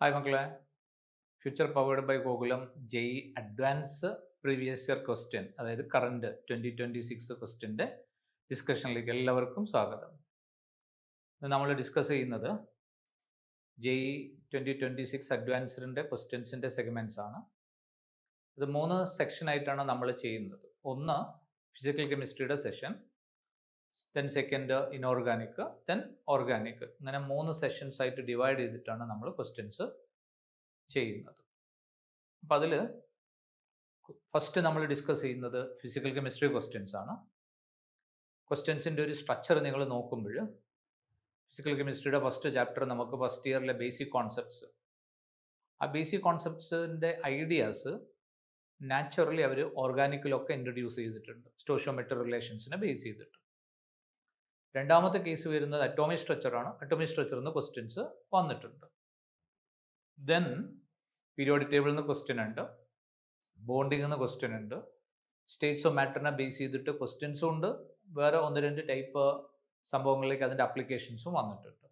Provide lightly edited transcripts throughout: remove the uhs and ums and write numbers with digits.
Hi മക്കളെ, future powered by Gokulam JEE advance previous year question, അതായത് current 2026 ക്വസ്റ്റ്യൻ്റെ ഡിസ്കഷനിലേക്ക് എല്ലാവർക്കും സ്വാഗതം. നമ്മൾ ഡിസ്കസ് ചെയ്യുന്നത് ജെഇ 2026 അഡ്വാൻസ്ഡിൻ്റെ ക്വസ്റ്റ്യൻസിൻ്റെ സെഗ്മെൻറ്റ്സ് ആണ്. ഇത് 3 സെക്ഷനായിട്ടാണ് നമ്മൾ ചെയ്യുന്നത്. ഒന്ന് ഫിസിക്കൽ കെമിസ്ട്രിയുടെ session, then second inorganic, then organic. ഇങ്ങനെ 3 സെഷൻസ് ആയിട്ട് ഡിവൈഡ് ചെയ്തിട്ടാണ് നമ്മൾ ക്വസ്റ്റ്യൻസ് ചെയ്യുന്നത്. അപ്പം അതിൽ ഫസ്റ്റ് നമ്മൾ ഡിസ്കസ് ചെയ്യുന്നത് ഫിസിക്കൽ കെമിസ്ട്രി ക്വസ്റ്റ്യൻസ് ആണ്. ക്വസ്റ്റ്യൻസിൻ്റെ ഒരു സ്ട്രക്ചർ നിങ്ങൾ നോക്കുമ്പോൾ ഫിസിക്കൽ കെമിസ്ട്രിയുടെ ഫസ്റ്റ് ചാപ്റ്റർ നമുക്ക് ഫസ്റ്റ് ഇയറിലെ ബേസിക് കോൺസെപ്റ്റ്സ്, ആ ബേസിക് കോൺസെപ്റ്റ്സിൻ്റെ ഐഡിയാസ് നാച്ചുറലി അവർ ഓർഗാനിക്കിലൊക്കെ ഇൻട്രൊഡ്യൂസ് ചെയ്തിട്ടുണ്ട്, സ്റ്റോഷിയോമെട്രി റിലേഷൻസിനെ ബേസ് ചെയ്തിട്ട്. രണ്ടാമത്തെ കേസ് വരുന്നത് അറ്റോമിക് സ്ട്രക്ചറാണ്. അറ്റോമിക് സ്ട്രക്ചറിൽ നിന്ന് ക്വസ്റ്റ്യൻസ് വന്നിട്ടുണ്ട്. ദെൻ പീരിയോഡിക് ടേബിളിൽ നിന്ന് ക്വസ്റ്റ്യൻ ഉണ്ട്, ബോണ്ടിങ്ങിൽ നിന്ന് ക്വസ്റ്റ്യൻ ഉണ്ട്, സ്റ്റേറ്റ്സ് ഓഫ് മാറ്ററിനെ ബേസ് ചെയ്തിട്ട് ക്വസ്റ്റ്യൻസും ഉണ്ട്, വേറെ 1-2 ടൈപ്പ് സംഭവങ്ങളിലേക്ക് അതിൻ്റെ അപ്ലിക്കേഷൻസും വന്നിട്ടുണ്ട്.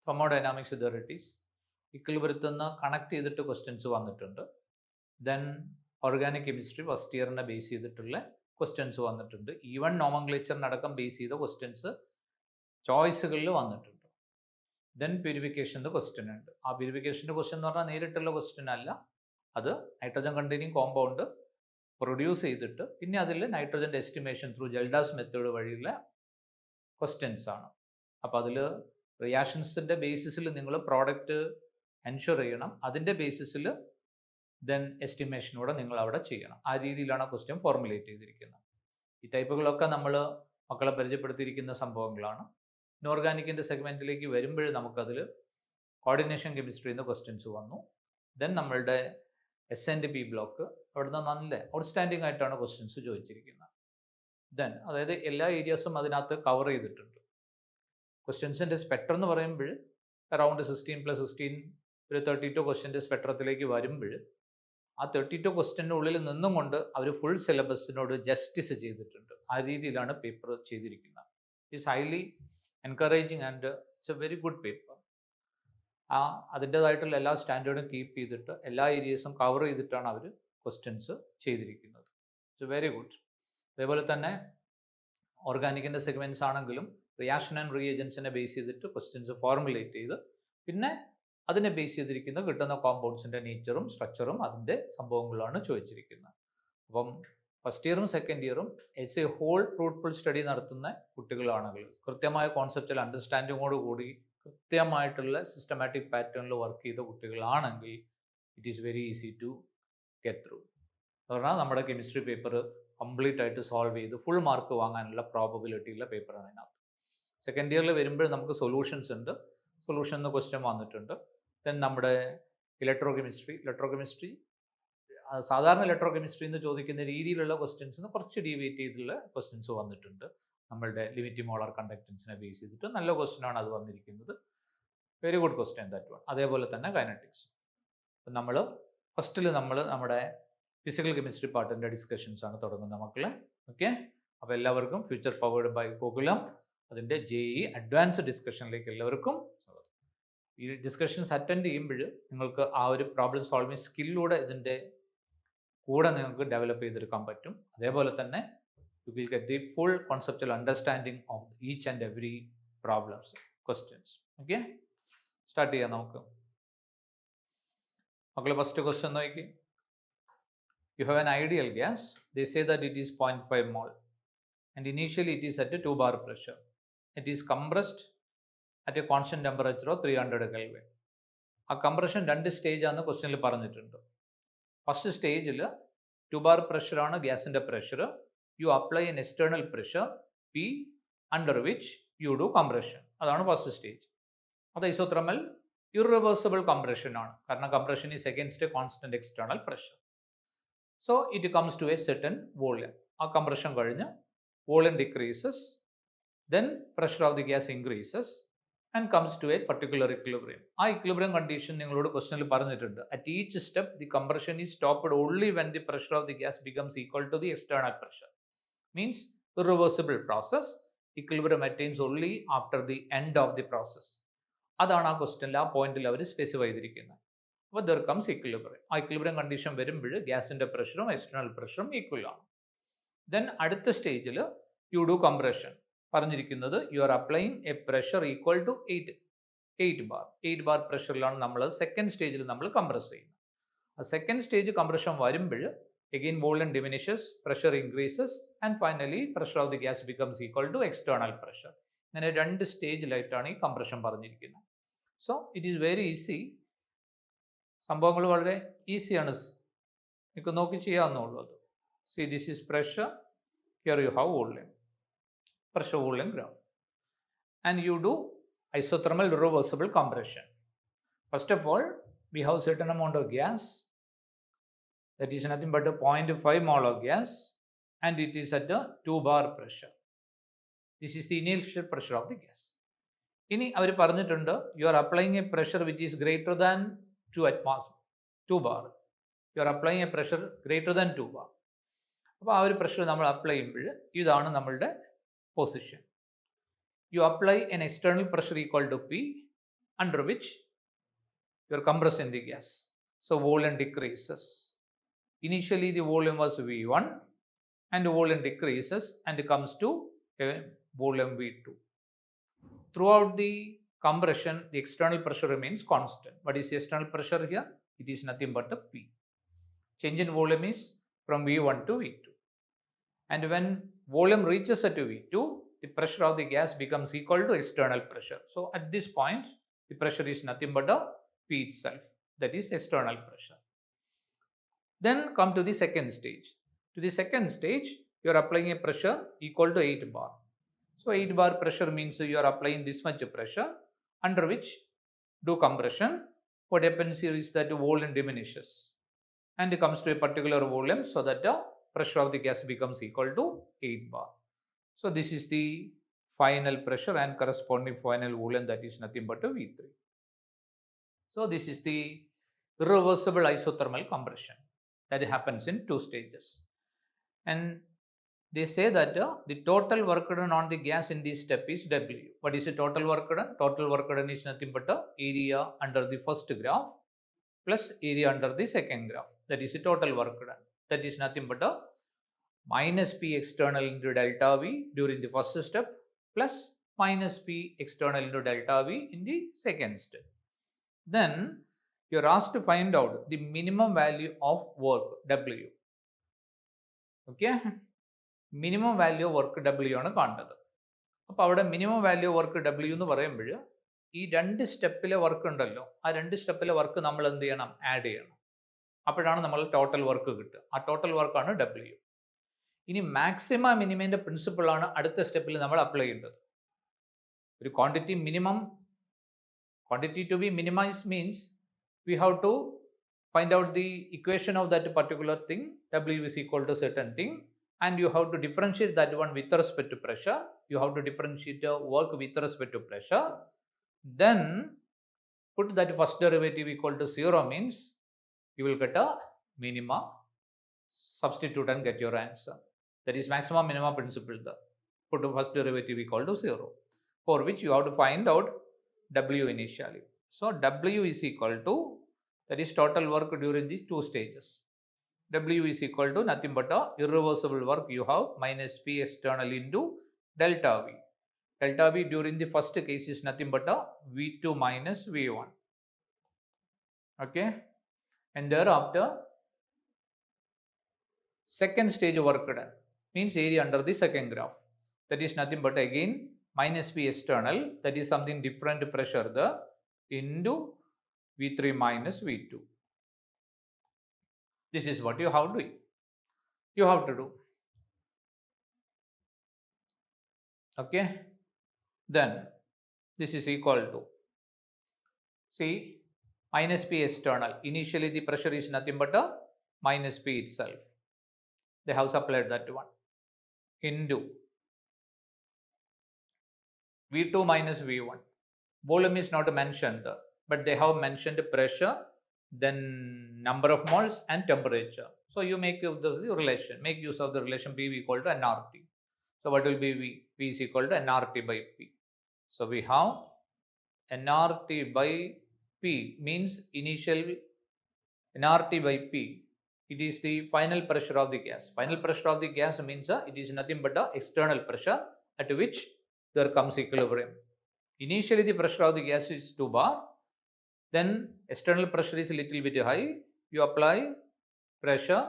തെർമോഡൈനാമിക്സ് അതോറിറ്റീസ് ഇക്വിലിബ്രിയത്തിൽ നിന്ന് കണക്ട് ചെയ്തിട്ട് ക്വസ്റ്റ്യൻസ് വന്നിട്ടുണ്ട്. ദെൻ ഓർഗാനിക് കെമിസ്ട്രി ഫസ്റ്റ് ഇയറിനെ ബേസ് ചെയ്തിട്ടുള്ള ക്വസ്റ്റ്യൻസ് വന്നിട്ടുണ്ട്. ഈവൻ നോമൻക്ലേച്ചറിനടക്കം ബേസ് ചെയ്ത ക്വസ്റ്റ്യൻസ് ചോയ്സുകളിൽ വന്നിട്ടുണ്ട്. ദെൻ പ്യൂരിഫിക്കേഷൻ്റെ ക്വസ്റ്റ്യൻ ഉണ്ട്. ആ പ്യൂരിഫിക്കേഷൻ്റെ ക്വസ്റ്റ്യൻ എന്ന് പറഞ്ഞാൽ നേരിട്ടുള്ള ക്വസ്റ്റ്യൻ അല്ല, അത് നൈട്രജൻ കണ്ടെയ്നിങ് കോമ്പൗണ്ട് പ്രൊഡ്യൂസ് ചെയ്തിട്ട് പിന്നെ അതിൽ നൈട്രജൻ്റെ എസ്റ്റിമേഷൻ ത്രൂ ജെൽഡാസ് മെത്തേഡ് വഴിയുള്ള ക്വസ്റ്റ്യൻസ് ആണ്. അപ്പോൾ അതിൽ റിയാക്ഷൻസിൻ്റെ ബേസിസിൽ നിങ്ങൾ പ്രോഡക്റ്റ് എൻഷുർ ചെയ്യണം, അതിൻ്റെ ബേസിസിൽ ദെൻ എസ്റ്റിമേഷനൂടെ നിങ്ങൾ അവിടെ ചെയ്യണം. ആ രീതിയിലാണ് ക്വസ്റ്റ്യൻ ഫോർമുലേറ്റ് ചെയ്തിരിക്കുന്നത്. ഈ ടൈപ്പുകളൊക്കെ നമ്മൾ മക്കളെ പരിചയപ്പെടുത്തിയിരിക്കുന്ന സംഭവങ്ങളാണ്. ഇനോർഗാനിക്കിൻ്റെ സെഗ്മെൻറ്റിലേക്ക് വരുമ്പോൾ നമുക്കതിൽ കോർഡിനേഷൻ കെമിസ്ട്രിയിൽ നിന്ന് ക്വസ്റ്റ്യൻസ് വന്നു. ദെൻ നമ്മളുടെ S&P ബ്ലോക്ക് അവിടുന്ന് നല്ല ഔട്ട്സ്റ്റാൻഡിംഗ് ആയിട്ടാണ് ക്വസ്റ്റ്യൻസ് ചോദിച്ചിരിക്കുന്നത്. ദെൻ അതായത് എല്ലാ ഏരിയാസും അതിനകത്ത് കവർ ചെയ്തിട്ടുണ്ട്. ക്വസ്റ്റ്യൻസിൻ്റെ സ്പെക്ട്രം എന്ന് പറയുമ്പോൾ അറൗണ്ട് 16+16 ഒരു 32 ക്വസ്റ്റ്യൻ്റെ സ്പെക്ട്രത്തിലേക്ക് വരുമ്പോൾ ആ 32 ക്വസ്റ്റ്യൻ്റെ ഉള്ളിൽ നിന്നും കൊണ്ട് അവർ ഫുൾ സിലബസിനോട് ജസ്റ്റിസ് ചെയ്തിട്ടുണ്ട്. ആ രീതിയിലാണ് പേപ്പർ ചെയ്തിരിക്കുന്നത്. It's highly encouraging and it's A very good paper. അതിൻ്റേതായിട്ടുള്ള എല്ലാ സ്റ്റാൻഡേർഡും കീപ്പ് ചെയ്തിട്ട് എല്ലാ ഏരിയസും കവർ ചെയ്തിട്ടാണ് അവർ ക്വസ്റ്റ്യൻസ് ചെയ്തിരിക്കുന്നത്. It's very good. അതേപോലെ തന്നെ ഓർഗാനിക്കിൻ്റെ സെഗ്മെൻറ്റ്സ് ആണെങ്കിലും റിയാക്ഷൻ ആൻഡ് റിയേജൻസിനെ ബേസ് ചെയ്തിട്ട് ക്വസ്റ്റ്യൻസ് ഫോർമുലേറ്റ് ചെയ്ത് പിന്നെ അതിനെ ബേസ് ചെയ്തിരിക്കുന്ന കിട്ടുന്ന കോമ്പൗണ്ട്സിൻ്റെ നേച്ചറും സ്ട്രക്ചറും അതിൻ്റെ സംഭവങ്ങളാണ് ചോദിച്ചിരിക്കുന്നത്. അപ്പം ഫസ്റ്റ് ഇയറും സെക്കൻഡ് ഇയറും as a whole fruitful study നടത്തുന്ന കുട്ടികളാണെങ്കിൽ കൃത്യമായ കോൺസെപ്റ്റൽ അണ്ടർസ്റ്റാൻഡിങ്ങോട് കൂടി കൃത്യമായിട്ടുള്ള സിസ്റ്റമാറ്റിക് പാറ്റേണിൽ വർക്ക് ചെയ്ത കുട്ടികളാണെങ്കിൽ it is very easy to get through. എന്ന് പറഞ്ഞാൽ നമ്മുടെ കെമിസ്ട്രി പേപ്പർ കംപ്ലീറ്റ് ആയിട്ട് സോൾവ് ചെയ്ത് ഫുൾ മാർക്ക് വാങ്ങാനുള്ള പ്രോബബിലിറ്റി ഉള്ള പേപ്പറാണ് അതിനകത്ത്. സെക്കൻഡ് ഇയറിൽ വരുമ്പോൾ നമുക്ക് സൊല്യൂഷൻസ് ഉണ്ട്, സൊല്യൂഷൻ എന്ന് ക്വസ്റ്റ്യൻ വന്നിട്ടുണ്ട്. ദെൻ നമ്മുടെ ഇലക്ട്രോ കെമിസ്ട്രി സാധാരണ ഇലക്ട്രോ കെമിസ്ട്രി എന്ന് ചോദിക്കുന്ന രീതിയിലുള്ള ക്വസ്റ്റ്യൻസിന് കുറച്ച് ഡീവിയേറ്റ് ചെയ്തുള്ള ക്വസ്റ്റ്യൻസ് വന്നിട്ടുണ്ട്. നമ്മളുടെ ലിമിറ്റ് മോളാർ കണ്ടക്റ്റൻസിനെ ബേസ് ചെയ്തിട്ട് നല്ല ക്വസ്റ്റ്യനാണ് അത് വന്നിരിക്കുന്നത്. Very good question that one. അതേപോലെ തന്നെ കൈനറ്റിക്സ്. നമ്മൾ ഫസ്റ്റിൽ നമ്മുടെ ഫിസിക്കൽ കെമിസ്ട്രി പാർട്ടിൻ്റെ ഡിസ്കഷൻസ് ആണ് തുടങ്ങുന്നത് മക്കളെ. ഓക്കെ, അപ്പോൾ എല്ലാവർക്കും ഫ്യൂച്ചർ പവേർഡ് ബൈ ഗോകുലം അതിൻ്റെ ജെഇ അഡ്വാൻസ് ഡിസ്കഷനിലേക്ക് എല്ലാവർക്കും സ്വാഗതം. ഈ ഡിസ്കഷൻസ് അറ്റൻഡ് ചെയ്യുമ്പോൾ നിങ്ങൾക്ക് ആ ഒരു പ്രോബ്ലം സോൾവിങ് സ്കില്ലൂടെ ഇതിൻ്റെ കൂടെ നിങ്ങൾക്ക് ഡെവലപ്പ് ചെയ്തെടുക്കാൻ പറ്റും. അതേപോലെ തന്നെ you will get the full conceptual understanding of each and every problems, questions. Okay, start ചെയ്യാം നമുക്ക്. മക്കളെ ഫസ്റ്റ് ക്വസ്റ്റ്യൻ നോക്കി. You have an ideal gas. They say that it is 0.5 mole and initially it is at a 2 bar pressure. It is compressed at a constant temperature of 300 Kelvin. ആ compression 2 stage ആണെന്ന് ക്വസ്റ്റ്യനിൽ പറഞ്ഞിട്ടുണ്ട്. First സ്റ്റേജിൽ 2 bar പ്രഷറാണ് ഗ്യാസിൻ്റെ pressure. You apply an external pressure P under which you do compression. അതാണ് first stage. അത് isothermal irreversible compression ആണ്, കാരണം compression is against a constant external pressure. So it comes to a certain volume. ആ compression കഴിഞ്ഞ് volume decreases, then pressure of the gas increases and comes to a particular equilibrium. ആ equilibrium condition നിങ്ങളോട് ക്വസ്റ്റനിൽ പറഞ്ഞിട്ടുണ്ട്. At each step the compression is stopped only when the pressure of the gas becomes equal to the external pressure. Means irreversible process. Equilibrium attains only after the end of the process. അതാണ് ആ ക്വസ്റ്റ്യനിൽ ആ പോയിന്റിൽ അവർ specify ചെയ്തിരിക്കുന്നത്. അപ്പോൾ there comes equilibrium. ആ equilibrium condition വരുമ്പോൾ ഗ്യാസിൻ്റെ പ്രഷറും എക്സ്റ്റേണൽ പ്രഷറും ഈക്വൽ ആണ്. ദെൻ അടുത്ത സ്റ്റേജിൽ യു ഡു കംപ്രഷൻ. പറഞ്ഞിരിക്കുന്നത് you are applying a pressure equal to 8 bar. 8 bar പ്രഷറിലാണ് നമ്മൾ സെക്കൻഡ് സ്റ്റേജിൽ നമ്മൾ കംപ്രസ് ചെയ്യുന്നത്. ആ സെക്കൻഡ് സ്റ്റേജ് കംപ്രഷൻ വരുമ്പോൾ again volume diminishes, pressure increases, and finally pressure of the gas becomes equal to external pressure. അങ്ങനെ രണ്ട് സ്റ്റേജിലായിട്ടാണ് ഈ കംപ്രഷൻ പറഞ്ഞിരിക്കുന്നത്. So it is very easy. സംഭവങ്ങൾ വളരെ ഈസിയാണ്, നിങ്ങൾക്ക് നോക്കി ചെയ്യാവുന്നുള്ളൂ. അത് see this is pressure, here you have volume, pressure volume graph, and you do isothermal reversible compression. First of all, we have certain amount of gas, that is nothing but a 0.5 mole of gas, and it is at a 2 bar pressure. This is the initial pressure of the gas. ഇനി അവർ പറഞ്ഞിട്ടുണ്ട് U are applying a pressure which is greater than 2 bar. U are applying a pressure greater than 2 bar. അപ്പോൾ ആ ഒരു pressure നമ്മൾ apply ചെയ്യുമ്പോൾ ഇതാണ് നമ്മളുടെ position. You apply an external pressure equal to P, under which you are compressing the gas. So volume decreases. Initially the volume was V1 and the volume decreases and comes to a volume V2. Throughout the compression, the external pressure remains constant. What is the external pressure here? It is nothing but a P. Change in volume is from V1 to V2. And when volume reaches at V2, the pressure of the gas becomes equal to external pressure. So at this point, the pressure is nothing but a P itself, that is external pressure. Then come to the second stage. To the second stage, you are applying a pressure equal to 8 bar. So 8 bar pressure means you are applying this much pressure, under which do compression. What happens here is that the volume diminishes and it comes to a particular volume, so that the pressure of the gas becomes equal to 8 bar. So this is the final pressure and corresponding final volume, that is nothing but a V3. So this is the reversible isothermal compression that happens in 2 stages. And they say that the total work done on the gas in this step is W. What is the total work done? Total work done is nothing but the area under the first graph plus area under the second graph. That is the total work done. That is nothing but a minus P external into delta V during the first step plus minus P external into delta V in the second step. Then you are asked to find out the minimum value of work W. Okay, minimum value of work W ആണ് കാണേണ്ടത്. അപ്പോൾ അവിടെ minimum value work W എന്ന് പറയുമ്പോൾ ഈ രണ്ട് സ്റ്റെപ്പിലെ work ഉണ്ടല്ലോ, ആ രണ്ട് സ്റ്റെപ്പിലെ വർക്ക് നമ്മൾ എന്ത് ചെയ്യണം? ആഡ് ചെയ്യണം. അപ്പോഴാണ് നമ്മൾ ടോട്ടൽ വർക്ക് കിട്ടുക. ആ ടോട്ടൽ വർക്കാണ് W. ഇനി മാക്സിമ മിനിമേൻ്റെ പ്രിൻസിപ്പിളാണ് അടുത്ത സ്റ്റെപ്പിൽ നമ്മൾ അപ്ലൈ ചെയ്യേണ്ടത്. ഒരു quantity to be minimized means we have to find out the equation of that particular thing. W is equal to certain thing, and you have to differentiate that one with respect to pressure. You have to differentiate the work with respect to pressure. Then put that first derivative equal to 0 means you will get a minima. Substitute and get your answer. That is maximum minimum principle. Put the first derivative equal to 0, for which you have to find out W initially. So W is equal to, that is total work during these 2 stages. W is equal to nothing but a irreversible work you have minus P external into delta V. Delta V during the first case is nothing but a V2 minus V1. Okay, and thereafter second stage work done means area under the second graph. That is nothing but again minus P external, that is something different pressure there, into V3 minus V2. This is what you have to do. Okay, then this is equal to, see, minus P external. Initially the pressure is nothing but a minus P itself. They have supplied that one, into V2 minus V1. Volume is not mentioned, but they have mentioned pressure, then number of moles and temperature. So you make use of the relation PV equal to nRT. So what will be V? V is equal to nRT by P. So we have nRT by P means initial nRT by P, it is the final pressure of the gas. Final pressure of the gas means it is nothing but the external pressure at which there comes equilibrium. Initially the pressure of the gas is 2 bar, then external pressure is a little bit high, you apply pressure,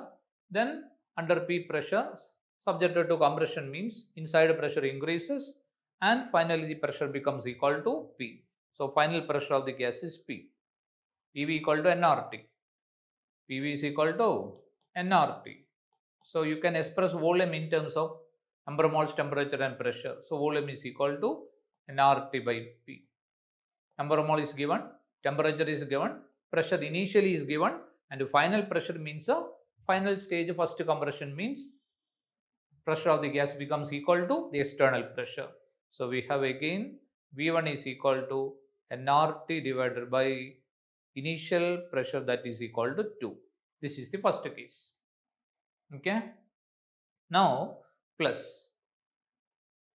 then under P pressure subjected to compression means inside pressure increases, and finally the pressure becomes equal to P. So final pressure of the gas is P. PV equal to nRT. PV is equal to nRT. So you can express volume in terms of number of moles, temperature and pressure. So volume is equal to nRT by P. Number of moles is given, temperature is given, pressure initially is given, and the final pressure means a final stage first compression means pressure of the gas becomes equal to the external pressure. So we have again V1 is equal to nRT divided by initial pressure, that is equal to 2. This is the first case. Okay. Now plus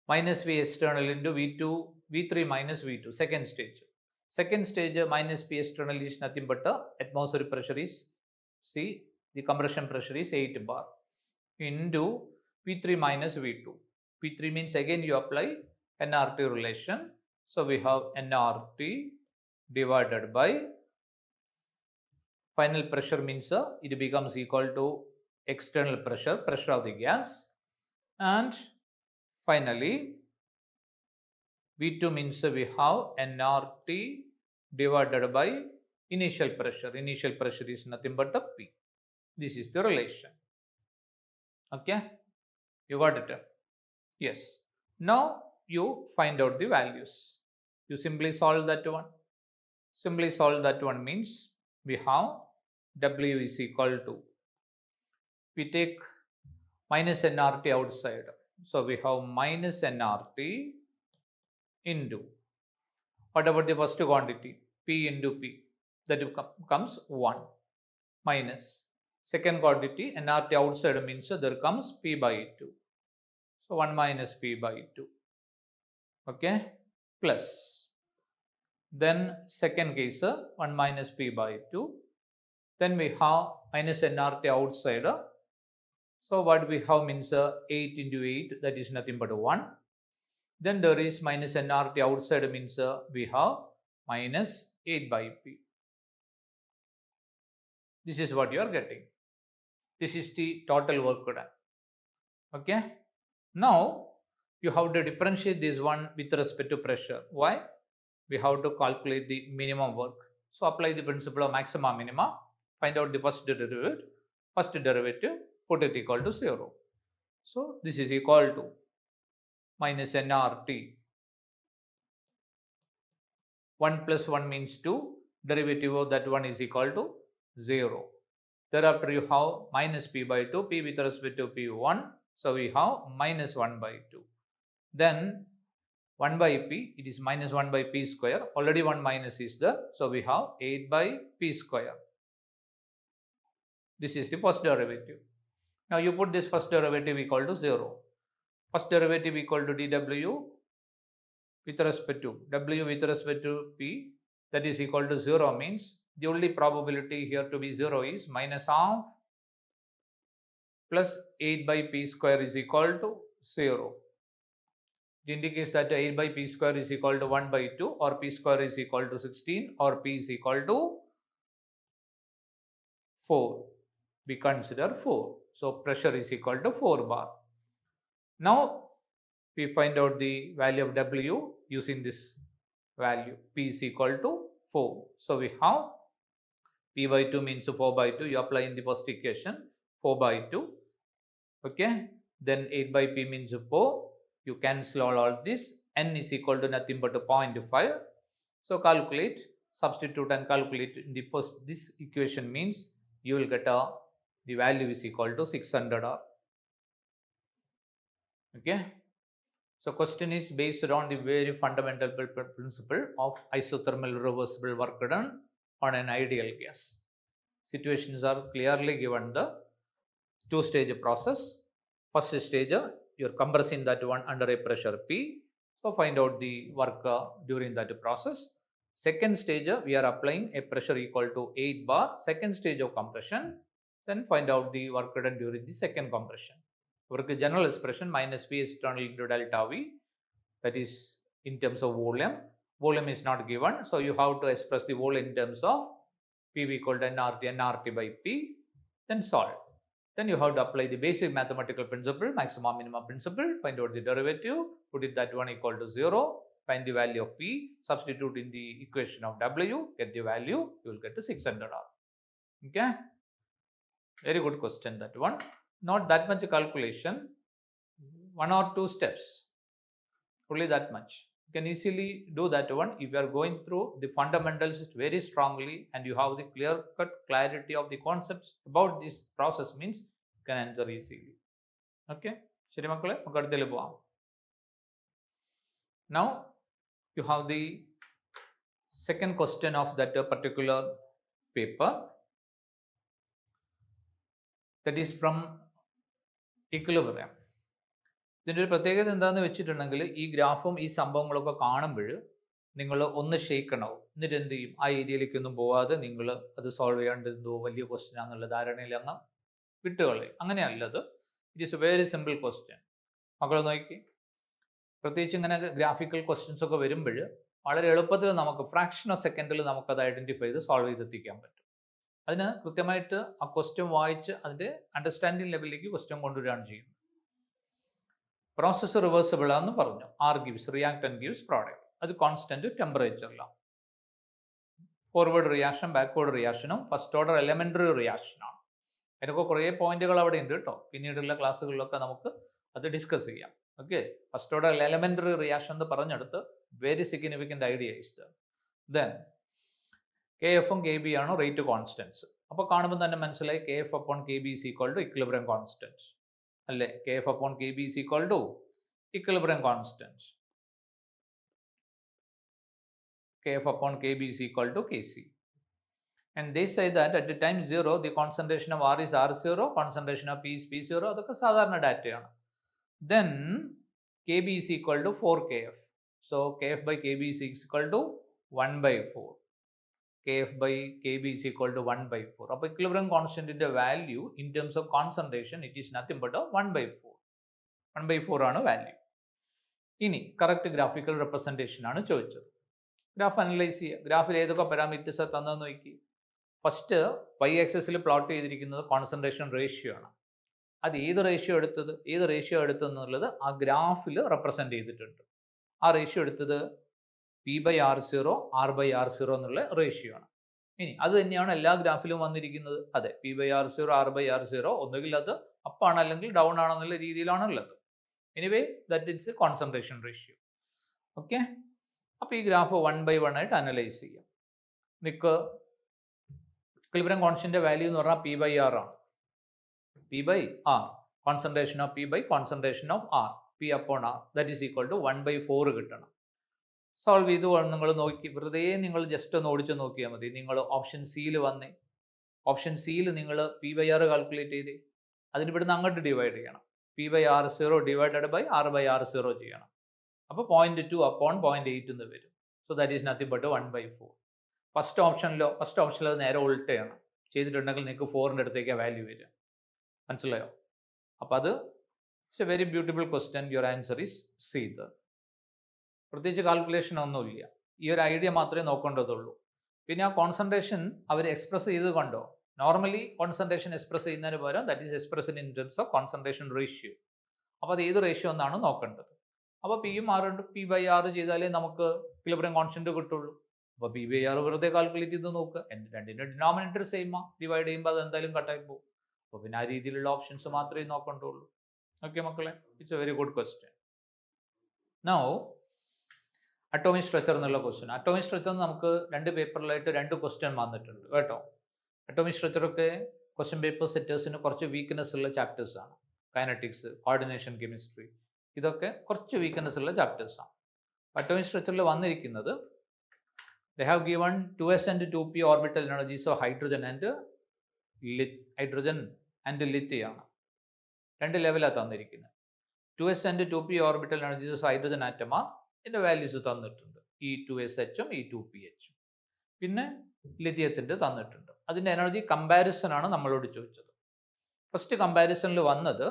minus V external into V2, V3 minus V2, second stage. Second stage minus P external is nothing but atmospheric pressure is, see, the compression pressure is 8 bar into P3 minus V2. P3 means again you apply nRT relation. So we have nRT divided by final pressure means it becomes equal to external pressure, pressure of the gas, and finally V2 means we have nRT divided by initial pressure. Initial pressure is nothing but the P. This is the relation. Okay, you got it? Yes. Now you find out the values. You simply solve that one. Simply solve that one means we have W is equal to, we take minus nRT outside. So we have minus nRT into, what about the first quantity? P into P, that comes 1 minus second quantity nRT outside means there comes P by 2. So 1 minus P by 2. Okay, plus then second case 1 minus P by 2. Then we have minus nRT outside. So what we have means 8 into 8, that is nothing but 1. Then there is minus nRT outside means we have minus 8 by P. This is what you are getting. This is the total work done. Okay. Now you have to differentiate this one with respect to pressure. Why? We have to calculate the minimum work. So apply the principle of maxima minima. Find out the first derivative, put it equal to 0. So this is equal to minus nRT. 1 plus 1 means 2. Derivative of that one is equal to 0. Thereafter you have minus P by 2. P with respect to P1. So we have minus 1 by 2. Then 1 by P, it is minus 1 by P square. Already 1 minus is there. So we have 8 by P square. This is the first derivative. Now you put this first derivative equal to 0. First derivative equal to dW with respect to W with respect to P, that is equal to 0 means the only probability here to be 0 is minus of plus 8 by P square is equal to 0. It indicates that 8 by P square is equal to 1 by 2, or P square is equal to 16, or P is equal to 4. We consider 4. So pressure is equal to 4 bar. Now we find out the value of W using this value. P is equal to 4. So we have P by 2 means 4 by 2. You apply in the first equation 4 by 2. Okay. Then 8 by P means 4. You cancel all this. N is equal to nothing but 0.5. So calculate, substitute and calculate in the first, this equation means you will get the value is equal to 600 R. Okay. So question is based on the very fundamental principle of isothermal reversible work done on an ideal gas. Situations are clearly given the two-stage process. First stage, you're compressing that one under a pressure P. So find out the work during that process. Second stage, we are applying a pressure equal to 8 bar. Second stage of compression. Then find out the work done during the second compression. Work general expression minus P external into delta V. That is in terms of volume. Volume is not given. So you have to express the volume in terms of PV equal to nRT by P. Then solve. Then you have to apply the basic mathematical principle, maximum minimum principle, find out the derivative, put it that one equal to 0, find the value of P, substitute in the equation of W, get the value, you will get to 600 R. Okay? Very good question, that one. Not that much calculation, 1 or 2 steps, only that much. You can easily do that one if you are going through the fundamentals very strongly and you have the clear-cut clarity of the concepts about this process, means you can answer easily. Okay? Now you have the second question of that particular paper, that is from equilibrium. ഇതിൻ്റെ ഒരു പ്രത്യേകത എന്താണെന്ന് വെച്ചിട്ടുണ്ടെങ്കിൽ ഈ ഗ്രാഫും ഈ സംഭവങ്ങളൊക്കെ കാണുമ്പോൾ നിങ്ങൾ ഒന്ന് ഷെയ്ക്കണാവും. എന്നിട്ട് എന്ത് ചെയ്യും, ആ ഏരിയയിലേക്കൊന്നും പോവാതെ നിങ്ങൾ അത് സോൾവ് ചെയ്യാണ്ട് എന്തോ വലിയ ക്വസ്റ്റ്യൻ ആണെന്നുള്ള ധാരണയിൽ അങ്ങ് വിട്ടുകളയും. അങ്ങനെയല്ലത്. It is a very simple question. മക്കൾ നോക്കി, പ്രത്യേകിച്ച് ഇങ്ങനെ ഗ്രാഫിക്കൽ ക്വസ്റ്റ്യൻസ് ഒക്കെ വരുമ്പോൾ വളരെ എളുപ്പത്തിൽ നമുക്ക് ഫ്രാക്ഷൻ ഓഫ് സെക്കൻഡിൽ നമുക്കത് ഐഡൻറ്റിഫൈ ചെയ്ത് സോൾവ് ചെയ്തെത്തിക്കാൻ പറ്റും. അതിന് കൃത്യമായിട്ട് ആ ക്വസ്റ്റ്യൻ വായിച്ച് അതിൻ്റെ അണ്ടർസ്റ്റാൻഡിങ് ലെവലിലേക്ക് ക്വസ്റ്റ്യൻ കൊണ്ടുവരികയാണ് ചെയ്യുന്നത്. പ്രോസസ്സ് റിവേഴ്സിബിൾ ആണെന്ന് പറഞ്ഞു. R gives reactant gives product. അത് കോൺസ്റ്റന്റ് ടെമ്പറേച്ചറിലാണ്. ഫോർവേഡ് റിയാക്ഷൻ, ബാക്ക്വേർഡ് റിയാക്ഷനും ഫസ്റ്റ് ഓർഡർ എലമെൻ്ററി റിയാക്ഷനാണ്. അതിനൊക്കെ കുറേ പോയിന്റുകൾ അവിടെ ഉണ്ട് കേട്ടോ. പിന്നീടുള്ള ക്ലാസ്സുകളിലൊക്കെ നമുക്ക് അത് ഡിസ്കസ് ചെയ്യാം. Okay, first order elementary reaction എന്ന് പറഞ്ഞെടുത്ത് very significant idea is then K എഫും കെ ബി ആണ് റേറ്റ് കോൺസ്റ്റൻസ്. അപ്പോൾ കാണുമ്പോൾ തന്നെ മനസ്സിലായി K F upon K B is equal to equilibrium constants അല്ലേ. K F upon K B is equal to equilibrium constants. Kf upon Kb is equal to Kc. And they say that at the time 0, the concentration of R is R0, concentration of P is P0. അതൊക്കെ സാധാരണ ഡാറ്റയാണ്. Then Kb is equal to 4Kf. So Kf by Kb is equal to 1 by 4. Kf by Kb is equal to 1 by 4. അപ്പോൾ equilibrium constant ന്റെ value in terms of concentration it is nothing but 1 by 4. 1 by 4 ആണ് value. ഇനി correct graphical representation ആണ് ചോദിച്ചത്. Graph analyse ചെയ്യുക. ഗ്രാഫിൽ ഏതൊക്കെ parameters തന്നതെന്ന് നോക്കി. ഫസ്റ്റ് വൈ ആക്സിസിൽ പ്ലോട്ട് ചെയ്തിരിക്കുന്നത് കോൺസെൻട്രേഷൻ റേഷ്യോ ആണ്. അത് ഏത് റേഷ്യോ എടുത്തെന്നുള്ളത് ആ ഗ്രാഫിൽ റെപ്രസെൻറ്റ് ചെയ്തിട്ടുണ്ട്. ആ റേഷ്യോ എടുത്തത് P by R zero, R by R zero എന്നുള്ള റേഷ്യോ ആണ്. ഇനി അത് തന്നെയാണ് എല്ലാ ഗ്രാഫിലും വന്നിരിക്കുന്നത്. അതെ, P by R zero, R by R zero ഒന്നുകിൽ അത് അപ്പാണ് അല്ലെങ്കിൽ ഡൗൺ ആണെന്നുള്ള രീതിയിലാണ് ഉള്ളത്. Anyway that it's a concentration ratio. Okay, അപ്പോൾ ഈ ഗ്രാഫ് 1 by 1 ആയിട്ട് അനലൈസ് ചെയ്യാം. നിങ്ങൾക്ക് ഇക്വിലിബ്രിയം കോൺസ്റ്റന്റ് വാല്യൂ എന്ന് പറഞ്ഞാൽ പി ബൈ ആർ ആണ്. P by R, concentration of P by concentration of R, P upon R, that is equal to 1 by 4 കിട്ടണം. Solve ചെയ്ത് നിങ്ങൾ നോക്കി, വെറുതെ നിങ്ങൾ ജസ്റ്റ് ഒന്ന് ഓടിച്ച് നോക്കിയാൽ മതി. നിങ്ങൾ ഓപ്ഷൻ സിയിൽ വന്നേ, ഓപ്ഷൻ സിയിൽ നിങ്ങൾ പി ബൈ ആർ കാൽക്കുലേറ്റ് ചെയ്തേ, അതിന് ഇവിടുന്ന് അങ്ങോട്ട് ഡിവൈഡ് ചെയ്യണം. P by R zero divided by R by R zero ചെയ്യണം. അപ്പോൾ 0.2 അപ്പോൺ 0.8 എന്ന് വരും. So that is nothing but 1 by 4. First ഓപ്ഷനിൽ അത് നേരെ ഉൾട്ടയാണ് ചെയ്തിട്ടുണ്ടെങ്കിൽ നിങ്ങൾക്ക് 4ൻ്റെ അടുത്തേക്ക് വാല്യൂ വരിക. മനസ്സിലായോ? അപ്പോൾ അത് it's A very beautiful question. Your answer is C. പ്രത്യേകിച്ച് കാൽക്കുലേഷൻ ഒന്നുമില്ല, ഈ ഒരു ഐഡിയ മാത്രമേ നോക്കേണ്ടതുള്ളൂ. പിന്നെ ആ കോൺസെൻട്രേഷൻ അവർ എക്സ്പ്രസ് ചെയ്ത് കണ്ടോ. നോർമലി കോൺസെൻട്രേഷൻ എക്സ്പ്രസ് ചെയ്യുന്നതിന് പകരം that is expressed in terms of concentration ratio. അപ്പോൾ അത് ഏത് റേഷ്യോ എന്നാണ് നോക്കേണ്ടത്. അപ്പോൾ പിയും ആറുണ്ട്, പി ബൈ ആറ് ചെയ്താലേ നമുക്ക് ഇക്വിലിബ്രിയം കോൺസ്റ്റന്റ് കിട്ടുള്ളൂ. അപ്പോൾ പി ബൈ ആറ് വെറുതെ കാൽക്കുലേറ്റ് ചെയ്ത് നോക്കുക. രണ്ടിൻ്റെ ഡിനോമിനേറ്റർ സെയിമാ, ഡിവൈഡ് ചെയ്യുമ്പോൾ അത് എന്തായാലും കട്ടായി പോകും. അപ്പോൾ പിന്നെ ആ രീതിയിലുള്ള ഓപ്ഷൻസ് മാത്രമേ നോക്കേണ്ടുള്ളൂ. ഓക്കെ മക്കളെ, it's A very good question. Now atomic structure എന്നുള്ള ക്വസ്റ്റ്യൻ. അറ്റോമിക് സ്ട്രക്ചർ നമുക്ക് 2 പേപ്പറിലായിട്ട് 2 ക്വസ്റ്റ്യൻ വന്നിട്ടുണ്ട് കേട്ടോ. അറ്റോമിക് സ്ട്രക്ചറൊക്കെ ക്വസ്റ്റ്യൻ പേപ്പർ സെറ്റേഴ്സിന് കുറച്ച് വീക്ക്നെസ് ഉള്ള ചാപ്റ്റേഴ്സാണ്. കൈനറ്റിക്സ്, കോർഡിനേഷൻ കെമിസ്ട്രി, ഇതൊക്കെ കുറച്ച് വീക്ക്നെസ് ഉള്ള ചാപ്റ്റേഴ്സാണ്. അറ്റോമിക് സ്ട്രക്ചറിൽ വന്നിരിക്കുന്നത് they have given 2s and 2p orbital energies of hydrogen and lithium ആണ്. 2 ലെവലാണ് തന്നിരിക്കുന്നത്. 2s and 2p orbital energies of hydrogen atom ഇതിൻ്റെ വാല്യൂസ് തന്നിട്ടുണ്ട്. E2SH ഉം E2PH ഉം. പിന്നെ ലിഥിയത്തിൻ്റെ തന്നിട്ടുണ്ട്. അതിൻ്റെ എനർജി കമ്പാരിസൺ ആണ് നമ്മളോട് ചോദിച്ചത്. ഫസ്റ്റ് കമ്പാരിസണിൽ വന്നത്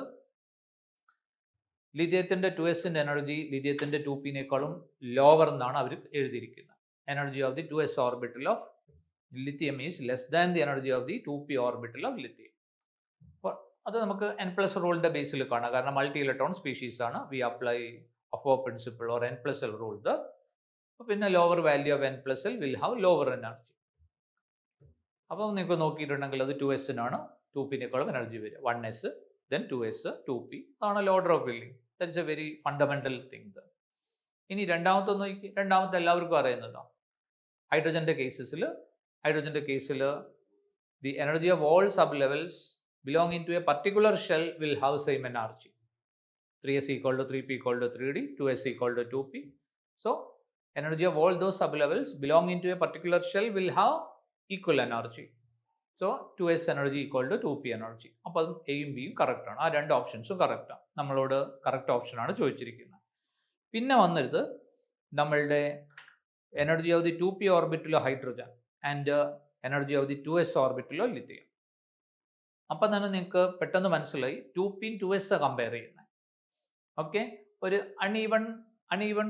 ലിഥിയത്തിൻ്റെ 2s-ൻ്റെ എനർജി ലിഥിയത്തിൻ്റെ 2p-നേക്കാളും ലോവർ എന്നാണ് അവർ എഴുതിയിരിക്കുന്നത്. Energy of the 2s orbital of lithium is less than the energy of the 2p orbital of lithium. അപ്പോൾ അത് നമുക്ക് n+ റൂളിൻ്റെ ബേസിൽ കാണാം. കാരണം മൾട്ടി ഇലക്ട്രോൺ സ്പീഷീസ് ആണ്. We apply aufbau principle or n+l rule. പിന്നെ lower value of n+l will have lower energy. അപ്പോൾ നിങ്ങൾക്ക് നോക്കിയിട്ടുണ്ടെങ്കിൽ അത് 2s-നാണ് 2p-നേക്കാളും എനർജി വരിക. 1s, then 2s, 2p. അതാണല്ലോ order of building. That is A very fundamental thing. ഇനി രണ്ടാമത്തെ നോക്കി. രണ്ടാമത്തെ എല്ലാവർക്കും അറിയുന്നതാണ്. ഹൈഡ്രജൻ്റെ കേസിൽ the energy of all sublevels belonging to a particular shell will have same energy. 3s equal to 3p equal to 3d, 2s equal to 2p. So energy of all those sublevels belonging to a particular shell will have equal energy. So 2s energy equal to 2p energy. അപ്പോൾ എയും ബിയും correct ആണ്. ആ രണ്ട് ഓപ്ഷൻസും കറക്റ്റാണ്. നമ്മളോട് correct ഓപ്ഷനാണ് ചോദിച്ചിരിക്കുന്നത്. പിന്നെ വന്നിട്ട് നമ്മളുടെ energy of the 2p orbital hydrogen and energy of the 2s orbital lithium. അപ്പം തന്നെ നിങ്ങൾക്ക് പെട്ടെന്ന് മനസ്സിലായി 2p 2s കമ്പയർ ചെയ്യുന്നത്. ഓക്കെ, ഒരു അൺഈവൺ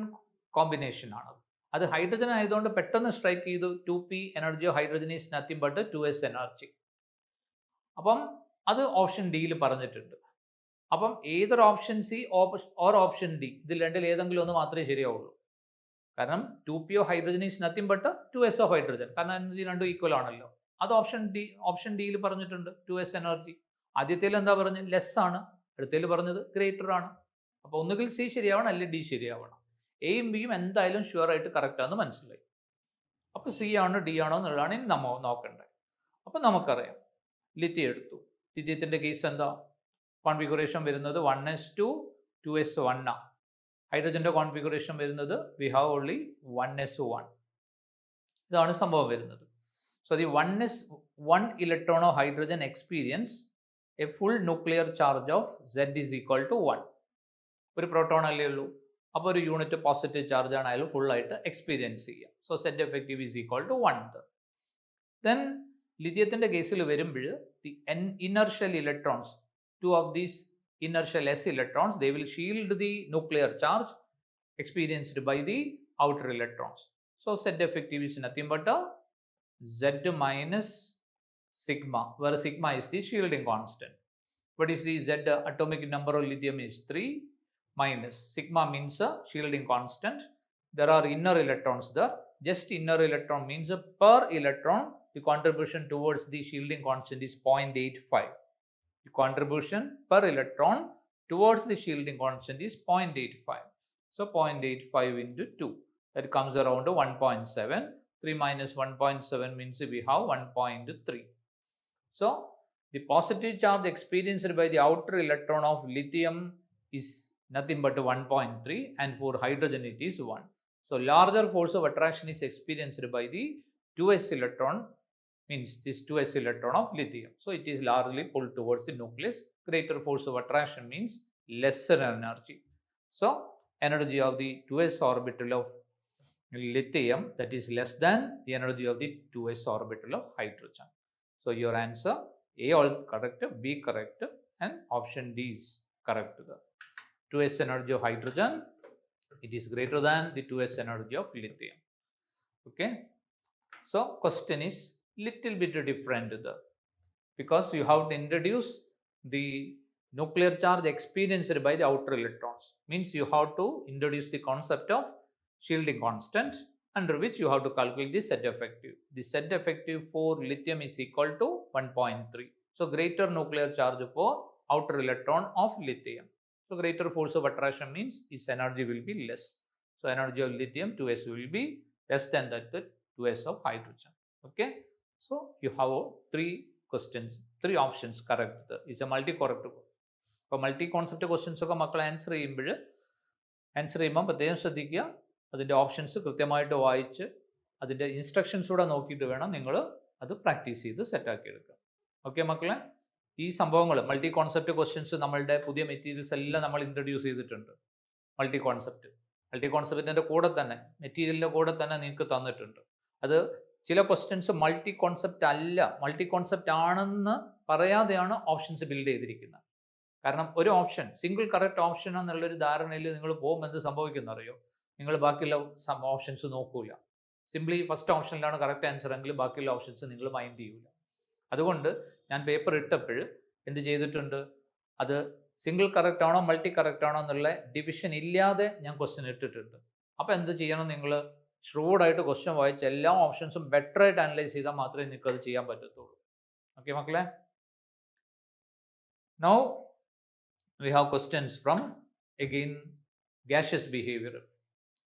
കോമ്പിനേഷൻ ആണ്. അത് ഹൈഡ്രജൻ ആയതുകൊണ്ട് പെട്ടെന്ന് സ്ട്രൈക്ക് ചെയ്തു. 2p energy of hydrogen is nothing but 2s energy. അപ്പം അത് ഓപ്ഷൻ ഡിയിൽ പറഞ്ഞിട്ടുണ്ട്. അപ്പം ഏതൊരു option C or option D, ഇതിൽ രണ്ടിൽ ഏതെങ്കിലും ഒന്ന് മാത്രമേ ശരിയാവുള്ളൂ. കാരണം 2p of hydrogen is nothing but 2s of hydrogen. കാരണം എനർജി രണ്ടും ഈക്വൽ ആണല്ലോ. അത് ഓപ്ഷൻ ഡിയിൽ പറഞ്ഞിട്ടുണ്ട് 2s എനർജി. ആദ്യത്തേൽ എന്താ പറഞ്ഞത്? ലെസ് ആണ്. അടുത്തേൽ പറഞ്ഞത് ഗ്രേറ്റർ ആണ്. അപ്പോൾ ഒന്നുകിൽ സി ശരിയാവണം, അല്ലെങ്കിൽ ഡി ശരിയാവണം. എയും ബിയും എന്തായാലും ഷുവർ ആയിട്ട് കറക്റ്റ് ആണെന്ന് മനസ്സിലായി. അപ്പോൾ സി ആണോ ഡി ആണോ എന്നുള്ളതാണ് ഇനി നമ്മൾ നോക്കേണ്ടത്. അപ്പം നമുക്കറിയാം ലിഥിയം എടുത്തു. ലിഥിയത്തിൻ്റെ കേസ് എന്താ? കോൺഫിഗറേഷൻ വരുന്നത് 1s2 2s1 ആണ്. ഹൈഡ്രജൻ്റെ കോൺഫിഗറേഷൻ വരുന്നത് വി ഹാവ് ഓൺലി 1s1. ഇതാണ് സംഭവം വരുന്നത്. So the 1 electron of hydrogen experience a full nuclear charge of z is equal to 1. ഒരു പ്രോട്ടോൺ അല്ലേ ഉള്ളൂ. അപ്പോൾ ഒരു യൂണിറ്റ് പോസിറ്റീവ് ചാർജ് ആണെങ്കിലും ഫുള്ളായിട്ട് എക്സ്പീരിയൻസ് ചെയ്യാം. So z effective is equal to 1. Then ലിഥിയത്തിൻ്റെ കേസിൽ വരുമ്പോൾ the inertial electrons, 2 of these inertial s electrons, they will shield the nuclear charge experienced by the outer electrons. So z effective is nothing but a z minus sigma, where sigma is the shielding constant. What is the z atomic number of lithium is 3 minus sigma means a shielding constant. There are inner electrons there. Just inner electron means per electron the contribution towards the shielding constant is 0.85. The contribution per electron towards the shielding constant is 0.85. So 0.85 into 2, that comes around to 1.7. 3 minus 1.7 means we have 1.3. So the positive charge experienced by the outer electron of lithium is nothing but 1.3, and for hydrogen it is 1. So larger force of attraction is experienced by the 2s electron, means this 2s electron of lithium. So it is largely pulled towards the nucleus. Greater force of attraction means lesser energy. So energy of the 2s orbital of lithium, that is less than the energy of the 2s orbital of hydrogen. So your answer A all correct, B correct, and option D is correct. The 2s energy of hydrogen, it is greater than the 2s energy of lithium. Okay. So question is little bit different there, because you have to introduce the nuclear charge experienced by the outer electrons. Means you have to introduce the concept of shielding constant, under which you have to calculate the z effective. The z effective for lithium is equal to 1.3. So greater nuclear charge for outer electron of lithium. So greater force of attraction means its energy will be less. So energy of lithium 2s will be less than that 2s of hydrogen. Okay. So you have 3 questions, 3 options correct. It's a multi-correct. അപ്പോൾ multi concept questions ഒക്കെ മക്കൾ answer ചെയ്യുമ്പോൾ പ്രത്യേകം ശ്രദ്ധിക്കുക. അതിൻ്റെ options കൃത്യമായിട്ട് വായിച്ച് അതിൻ്റെ ഇൻസ്ട്രക്ഷൻസ് കൂടെ നോക്കിയിട്ട് വേണം നിങ്ങൾ അത് പ്രാക്ടീസ് ചെയ്ത് സെറ്റാക്കി എടുക്കുക. ഓക്കെ മക്കളെ, ഈ സംഭവങ്ങൾ മൾട്ടി കോൺസെപ്റ്റ് ക്വസ്റ്റ്യൻസ് നമ്മളുടെ പുതിയ മെറ്റീരിയൽസ് എല്ലാം നമ്മൾ ഇൻട്രൊഡ്യൂസ് ചെയ്തിട്ടുണ്ട്. മൾട്ടി കോൺസെപ്റ്റ് മൾട്ടി കോൺസെപ്റ്റിൻ്റെ കൂടെ തന്നെ, മെറ്റീരിയലിൻ്റെ കൂടെ തന്നെ നിങ്ങൾക്ക് തന്നിട്ടുണ്ട്. അത് ചില ക്വസ്റ്റ്യൻസ് മൾട്ടി കോൺസെപ്റ്റ് അല്ല, മൾട്ടി കോൺസെപ്റ്റ് ആണെന്ന് പറയാതെയാണ് ഓപ്ഷൻസ് ബിൽഡ് ചെയ്തിരിക്കുന്നത്. കാരണം ഒരു ഓപ്ഷൻ, സിംഗിൾ കറക്റ്റ് ഓപ്ഷൻ എന്നുള്ളൊരു ധാരണയിൽ നിങ്ങൾ പോകുമ്പോൾ എന്ത് സംഭവിക്കുന്ന അറിയോ, നിങ്ങൾ ബാക്കിയുള്ള ഓപ്ഷൻസ് നോക്കൂല. സിംപ്ലി ഫസ്റ്റ് ഓപ്ഷനിലാണ് കറക്റ്റ് ആൻസർ എങ്കിൽ ബാക്കിയുള്ള ഓപ്ഷൻസ് നിങ്ങൾ മൈൻഡ് ചെയ്യൂല. അതുകൊണ്ട് ഞാൻ പേപ്പർ ഇട്ടപ്പോൾ എന്ത് ചെയ്തിട്ടുണ്ട്, അത് സിംഗിൾ കറക്റ്റ് ആണോ മൾട്ടി കറക്റ്റ് ആണോ എന്നുള്ള ഡിവിഷൻ ഇല്ലാതെ ഞാൻ ക്വസ്റ്റ്യൻ ഇട്ടിട്ടുണ്ട്. അപ്പോൾ എന്ത് ചെയ്യണം, നിങ്ങൾ ഷ്രൂഡായിട്ട് ക്വസ്റ്റ്യൻ വായിച്ച് എല്ലാ ഓപ്ഷൻസും ബെറ്റർ ആയിട്ട് അനലൈസ് ചെയ്താൽ മാത്രമേ നിങ്ങൾക്ക് അത് ചെയ്യാൻ പറ്റത്തുള്ളൂ. ഓക്കെ മക്കളെ, now we have questions from again gaseous behavior.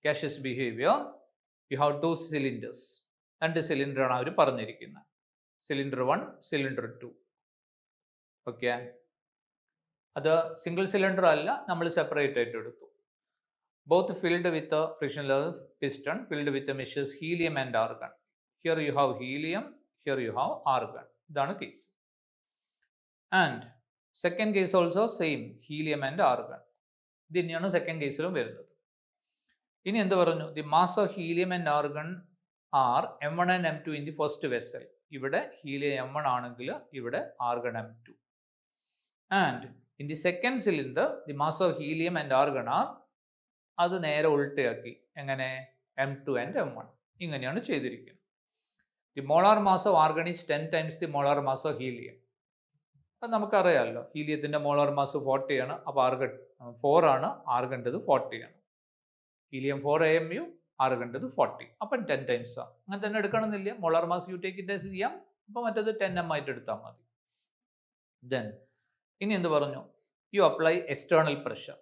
Gaseous behavior, you have two cylinders. രണ്ട് സിലിണ്ടറാണ് അവർ പറഞ്ഞിരിക്കുന്നത്, സിലിണ്ടർ 1, സിലിണ്ടർ 2. ഓക്കെ, അത് സിംഗിൾ സിലിണ്ടർ അല്ല, നമ്മൾ സെപ്പറേറ്റ് ആയിട്ട് എടുത്തു. Both filled with frictionless piston, filled with measures helium and argon. Here you have helium, here you have argon. ഇതാണ് case. And second case also same, helium and argon. ഇത് തന്നെയാണ് second കേസിലും വരുന്നത്. ഇനി എന്ത് പറഞ്ഞു, the mass of helium and argon are M1 and M2 in the first vessel. ഇവിടെ helium M1 ആണെങ്കിൽ ഇവിടെ argon M2. And in the second cylinder the mass of helium and argon are, അത് നേരെ ഉൾട്ടയാക്കി, എങ്ങനെ, M2 and M1. ഇങ്ങനെയാണ് ചെയ്തിരിക്കുന്നത്. The molar mass of argon is 10 times the molar mass of helium. അത് നമുക്കറിയാമല്ലോ, ഹീലിയത്തിൻ്റെ മോളാർ മാസ് 40 ആണ്, അപ്പോൾ ആർഗൺ 4 ആണ്, ആർഗൻ്റെത് 40 ആണ്. ഹീലിയം 4 AMU, ആർഗൻ്റെത് 40, അപ്പം 10 times ആണ്. അങ്ങനെ തന്നെ എടുക്കണമെന്നില്ല, molar mass you take it as ചെയ്യാം, അപ്പോൾ മറ്റേത് 10 m ആയിട്ട് എടുത്താൽ മതി. ദെൻ ഇനി എന്ത് പറഞ്ഞു, U apply external pressure.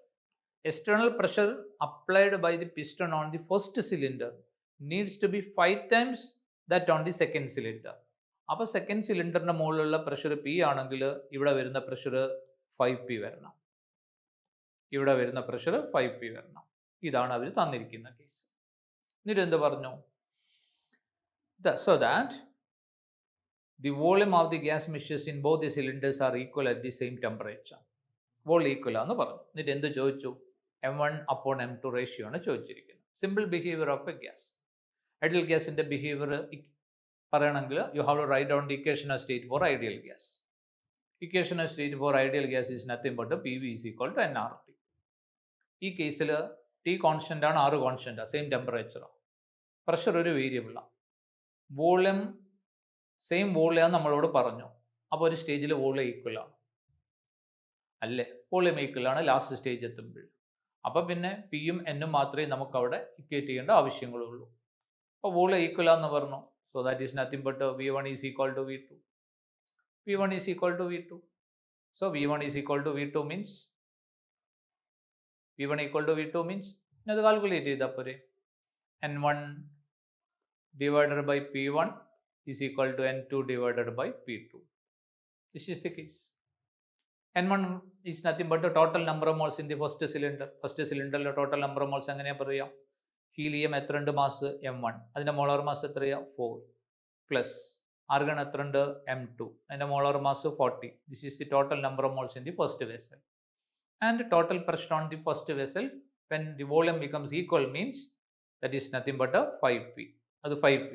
External pressure applied by the piston on the first cylinder needs to be 5 times that on the second cylinder. അപ്പോൾ സെക്കൻഡ് സിലിണ്ടറിൻ്റെ മുകളിലുള്ള പ്രഷർ P ആണെങ്കിൽ ഇവിടെ വരുന്ന പ്രഷർ 5P വരണം, ഇവിടെ വരുന്ന പ്രഷർ 5P വരണം. ഇതാണ് അവർ തന്നിരിക്കുന്ന കേസ്. എന്നിട്ട് എന്ത് പറഞ്ഞു, so that the volume of the gas mixtures in both the cylinders are equal at the same temperature. Vol equal ആണെന്ന് പറഞ്ഞു. എന്നിട്ട് എന്ത് ചോദിച്ചു, M1/M2 റേഷ്യോ ആണ് ചോദിച്ചിരിക്കുന്നത്. Simple behaviour of a gas. Ideal ഗ്യാസിൻ്റെ ബിഹേവിയർ പറയണമെങ്കിൽ you have to write down the equation of state for ideal gas. Equation of state for ideal gas is nothing but PV is equal to nRT. ഈ കേസിൽ T constant ആണ്, R constant ആണ്, same ടെമ്പറേച്ചറാണ്. Pressure ഒരു വേരിയബിളാണ്. Volume same volume നമ്മളോട് പറഞ്ഞു, അപ്പോൾ ഒരു സ്റ്റേജിൽ വോളിയം ഈക്വൽ ആണ് അല്ലേ, വോളിയം ഈക്വൽ ആണ് ലാസ്റ്റ് സ്റ്റേജ് എത്തുമ്പോൾ. അപ്പോൾ പിന്നെ പിയും എന്നും മാത്രമേ നമുക്ക് അവിടെ ഇക്വേറ്റ് ചെയ്യേണ്ട ആവശ്യങ്ങളുള്ളൂ. അപ്പോൾ വോളിയം ഈക്വൽ ആണെന്ന് പറഞ്ഞു. So that is nothing but V1 is equal to V2. V1 is equal to V2. So V1 is equal to V2 means V1 equal to V2 means അത് കാൽക്കുലേറ്റ് ചെയ്താൽ പോരെ. N1 divided by P1 is equal to N2 divided by P2. This is the case. N1 is nothing but the total number of moles in the first cylinder. First സിലിണ്ടറിലെ total number of moles എങ്ങനെയാണ് പറയാം, helium എത്രയുണ്ട് mass M1, അതിൻ്റെ molar mass എത്രയാണ് 4, plus argon എത്രയുണ്ട് M2, അതിൻ്റെ molar mass 40. This is the total number of moles in the first vessel. And total pressure on the first vessel when the volume becomes equal means that is nothing but 5P. അത് 5P.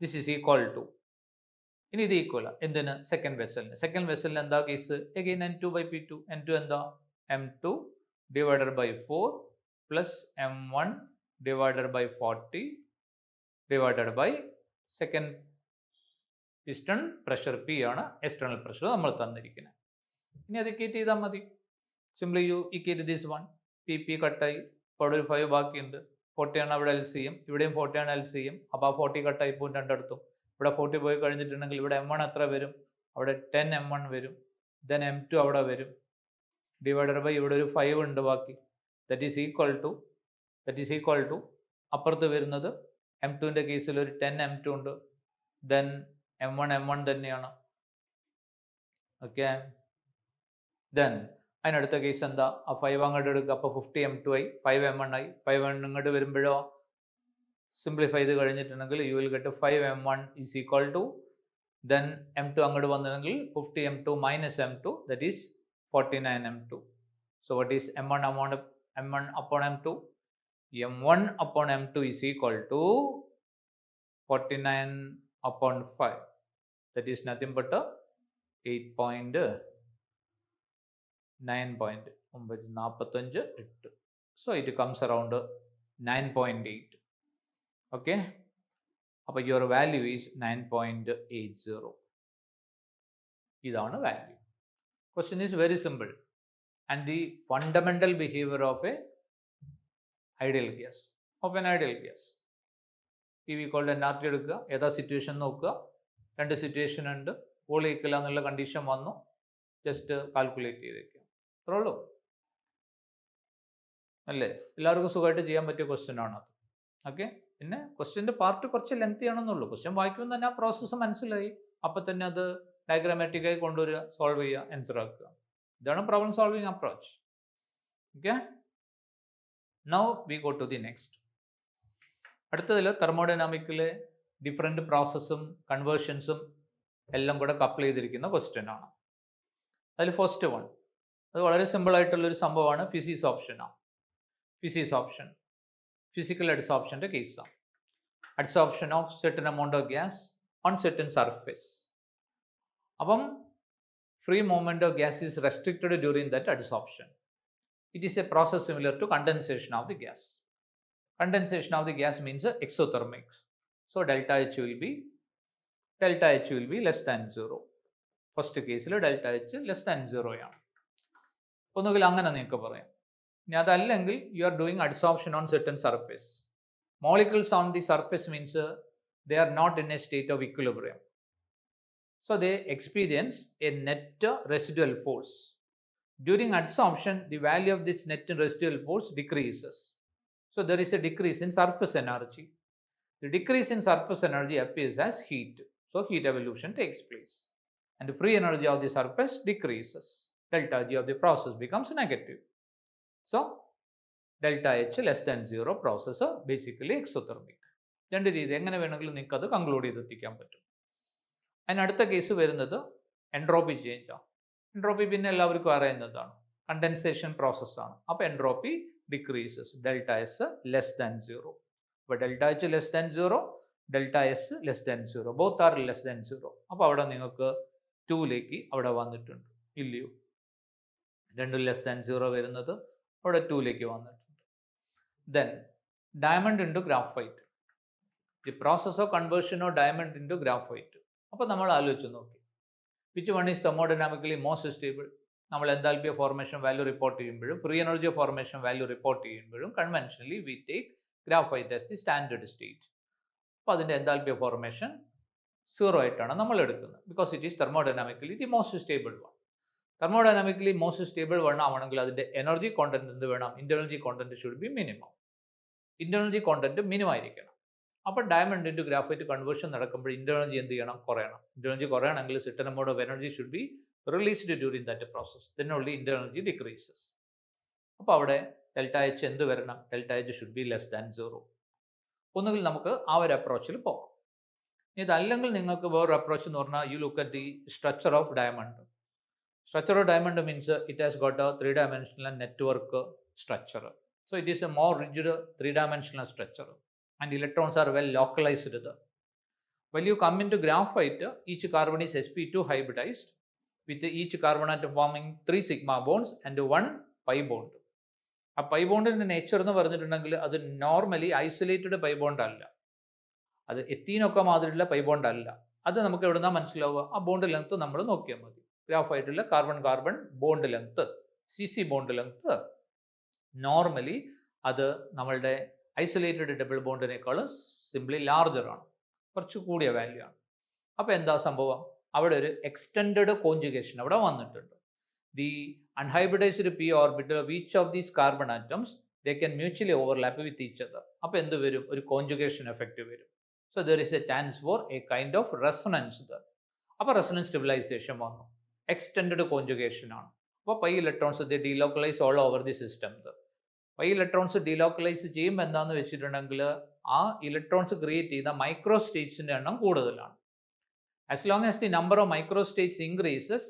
This is equal to, ഇനി ഇത് equal എന്തിന്, second വെസലിന്. Second വെസലിന് എന്താ case, again N2/P2. N2 എന്താ, M2 divided by 4 plus M1 divided by 40 divided by second piston pressure P ആണ്, external pressure നമ്മൾ തന്നിരിക്കുന്നത്. ഇനി അത് ഇക്വേറ്റ് ചെയ്താൽ മതി. Simply you equate this one. PP കട്ടായി, ഇപ്പോൾ അവിടെ ഒരു 5 ബാക്കിയുണ്ട്. 40 ആണ് അവിടെ LCM, ഇവിടെയും 40 ആണ് LCM. അപ്പോൾ ആ 40 കട്ടായി പോകും രണ്ടിടത്തും. ഇവിടെ 40 പോയി കഴിഞ്ഞിട്ടുണ്ടെങ്കിൽ ഇവിടെ M1 എത്ര വരും, അവിടെ 10 M1 വരും. ദെൻ M2 അവിടെ വരും, ഡിവൈഡഡ് ബൈ ഇവിടെ ഒരു 5 ഉണ്ട് ബാക്കി. ദറ്റ് ഈസ് ഈക്വൽ ടു അപ്പുറത്ത് വരുന്നത് M2ൻ്റെ കേസിൽ ഒരു 10 M2 ഉണ്ട്. ദെൻ M1 തന്നെയാണ്. ഓക്കെ, ദെൻ അതിനടുത്ത കേസ് എന്താ, ആ 5 അങ്ങോട്ട് എടുക്കുക, അപ്പോൾ 50 M2 ആയി, 5 M1 ആയി. 5 M1 ഇങ്ങോട്ട് വരുമ്പോഴോ സിംപ്ലിഫൈ ചെയ്ത് കഴിഞ്ഞിട്ടുണ്ടെങ്കിൽ you will get 5 M1 is equal to, then M2 അങ്ങോട്ട് വന്നിട്ടുണ്ടെങ്കിൽ 50 M2 minus M2 that is 49 M2. So what is M1 upon M2, m1 upon m2 is equal to 49 upon 5. That is nothing but 8.9. So it comes around 9.8. Okay. But your value is 9.80. This value. Question is very simple. And the fundamental behavior of an ideal gas. PV called an RT എടുക്കുക ഏതാ situation നോക്കുക രണ്ട് situation ഉണ്ട് wall equal എന്നുള്ള condition വന്നു just calculate ചെയ്തേക്കുക അത്രേ ഉള്ളൂ അല്ലേ എല്ലാവർക്കും സുഖമായിട്ട് ചെയ്യാൻ പറ്റിയ ക്വസ്റ്റ്യൻ ആണ് അത് ഓക്കെ പിന്നെ ക്വസ്റ്റ്യൻ്റെ പാർട്ട് കുറച്ച് ലെങ്തി ആണെന്നുള്ളൂ ക്വസ്റ്റ്യൻ വായിക്കുമ്പോൾ തന്നെ ആ പ്രോസസ്സ് മനസ്സിലായി അപ്പം തന്നെ അത് ഡയഗ്രാമാറ്റിക്കായി കൊണ്ടുവരിക സോൾവ് ചെയ്യുക ആൻസർ ആക്കുക ഇതാണ് problem solving approach okay now we go to the next അടുത്തതിൽ തെർമോഡൈനാമിക്കിലെ ഡിഫറെൻറ്റ് പ്രോസസ്സും കൺവേർഷൻസും എല്ലാം കൂടെ കപ്പിൾ ചെയ്തിരിക്കുന്ന ക്വസ്റ്റ്യൻ ആണ് അതിൽ ഫസ്റ്റ് വൺ അത് വളരെ സിമ്പിളായിട്ടുള്ളൊരു സംഭവമാണ് ഫിസിക്സ് ഓപ്ഷനാണ് ഫിസിക്സ് ഓപ്ഷൻ ഫിസിക്കൽ അഡ്സോപ്ഷൻ്റെ കേസാണ് adsorption of certain amount of gas on certain surface അപ്പം free movement of gas is restricted during that adsorption. It is a process similar to condensation of the gas. Condensation of the gas means exothermic. So delta H will be less than 0. First case delta H less than 0 ആണ് ഒന്നുകിൽ അങ്ങനെ നിങ്ങൾക്ക് പറയാം ഇനി അതല്ലെങ്കിൽ you are doing adsorption on certain surface. Molecules on the surface means they are not in a state of equilibrium. So they experience a net residual force. During adsorption, the value of this net residual force decreases. So there is a decrease in surface energy. The decrease in surface energy appears as heat. So heat evolution takes place. And the free energy of the surface decreases. Delta G of the process becomes negative. So delta H less than 0 process basically exothermic. രണ്ട് രീതി എങ്ങനെ വേണമെങ്കിലും നിങ്ങൾക്ക് അത് conclude ചെയ്തെത്തിക്കാൻ പറ്റും അതിനടുത്ത case വരുന്നത് entropy ചേഞ്ചാണ് entropy പിന്നെ എല്ലാവർക്കും അറിയുന്നതാണ് കണ്ടൻസേഷൻ പ്രോസസ്സാണ് അപ്പോൾ entropy decreases delta S less than 0 അപ്പോൾ delta H less than 0 delta S less than 0 both are less than 0 അപ്പോൾ അവിടെ നിങ്ങൾക്ക് 2ലേക്ക് അവിടെ വന്നിട്ടുണ്ട് ഇല്ലയോ രണ്ടും ലെസ് ദാൻ 0 വരുന്നത് അവിടെ 2ലേക്ക് വന്നിട്ടുണ്ട് then diamond into graphite the process of conversion of diamond into graphite അപ്പോൾ നമ്മൾ ആലോചിച്ച് നോക്കി which one is thermodynamically most stable നമ്മൾ enthalpy of formation value report ചെയ്യുമ്പോഴും free energy of formation value report ചെയ്യുമ്പോഴും conventionally we take graphite as the standard state അപ്പോൾ അതിൻ്റെ enthalpy of formation 0 ആയിട്ടാണ് നമ്മൾ എടുക്കുന്നത് because it is thermodynamically the most stable one thermodynamically most stable one ആവണമെങ്കിൽ അതിൻ്റെ energy content എന്ത് വേണം internal energy content should be minimum internal energy content minimum ആയിരിക്കണം അപ്പോൾ ഡയമണ്ട് ഇൻറ്റു ഗ്രാഫൈറ്റ് കൺവേർഷൻ നടക്കുമ്പോൾ ഇൻ്റർനർജി എന്ത് ചെയ്യണം കുറയണം ഇൻ്റർനർജി കുറയണമെങ്കിൽ certain amount of energy should be released during that process then only ഇന്റർനർജി decreases അപ്പോൾ അവിടെ ഡെൽറ്റ എച്ച് എന്ത് വരണം delta H should be less than 0 ഒന്നുകിൽ നമുക്ക് ആ ഒരു അപ്രോച്ചിൽ പോകാം ഇതല്ലെങ്കിൽ നിങ്ങൾക്ക് വേറൊരു അപ്രോച്ച് എന്ന് പറഞ്ഞാൽ you look at the structure of diamond structure of diamond means it has got A 3-dimensional network structure so it is A more rigid 3-dimensional structure and electrons are well localized there. When you come into graphite, each carbon is sp2 hybridized with each carbon atom forming 3 sigma bonds and 1 pi bond. ആ pi ബോണ്ടിൻ്റെ nature എന്ന് പറഞ്ഞിട്ടുണ്ടെങ്കിൽ അത് normally isolated pi bond അല്ല അത് എത്തീനൊക്കെ മാതിരിയുള്ള pi bond അല്ല അത് നമുക്ക് എവിടുന്നാ മനസ്സിലാവുക ആ ബോണ്ട് ലെങ്ത് നമ്മൾ നോക്കിയാൽ മതി ഗ്രാഫൈറ്റിലുള്ള carbon carbon bond length CC bond length normally അത് നമ്മളുടെ ഐസൊലേറ്റഡ് ഡബിൾ ബോണ്ടിനേക്കാളും സിംപ്ലി ലാർജർ ആണ് കുറച്ച് കൂടിയ വാല്യൂ ആണ് അപ്പോൾ എന്താ സംഭവം അവിടെ ഒരു എക്സ്റ്റെൻഡഡ് കോഞ്ചുഗേഷൻ അവിടെ വന്നിട്ടുണ്ട് the unhybridised p orbital of each of these carbon atoms they can mutually overlap with each other അപ്പോൾ എന്ത് വരും ഒരു കോഞ്ചുഗേഷൻ എഫക്റ്റ് വരും so there is a chance for a kind of resonance there അപ്പോൾ resonance stabilisation വന്നു extended conjugation ആണ് അപ്പോൾ pi electrons they delocalise all over the system pi electrons delocalise ചെയ്യുമ്പോൾ എന്താണെന്ന് വെച്ചിട്ടുണ്ടെങ്കിൽ ആ ഇലക്ട്രോൺസ് ക്രിയേറ്റ് ചെയ്യുന്ന മൈക്രോ സ്റ്റേറ്റ്സിൻ്റെ എണ്ണം കൂടുതലാണ് as long as the number of micro States increases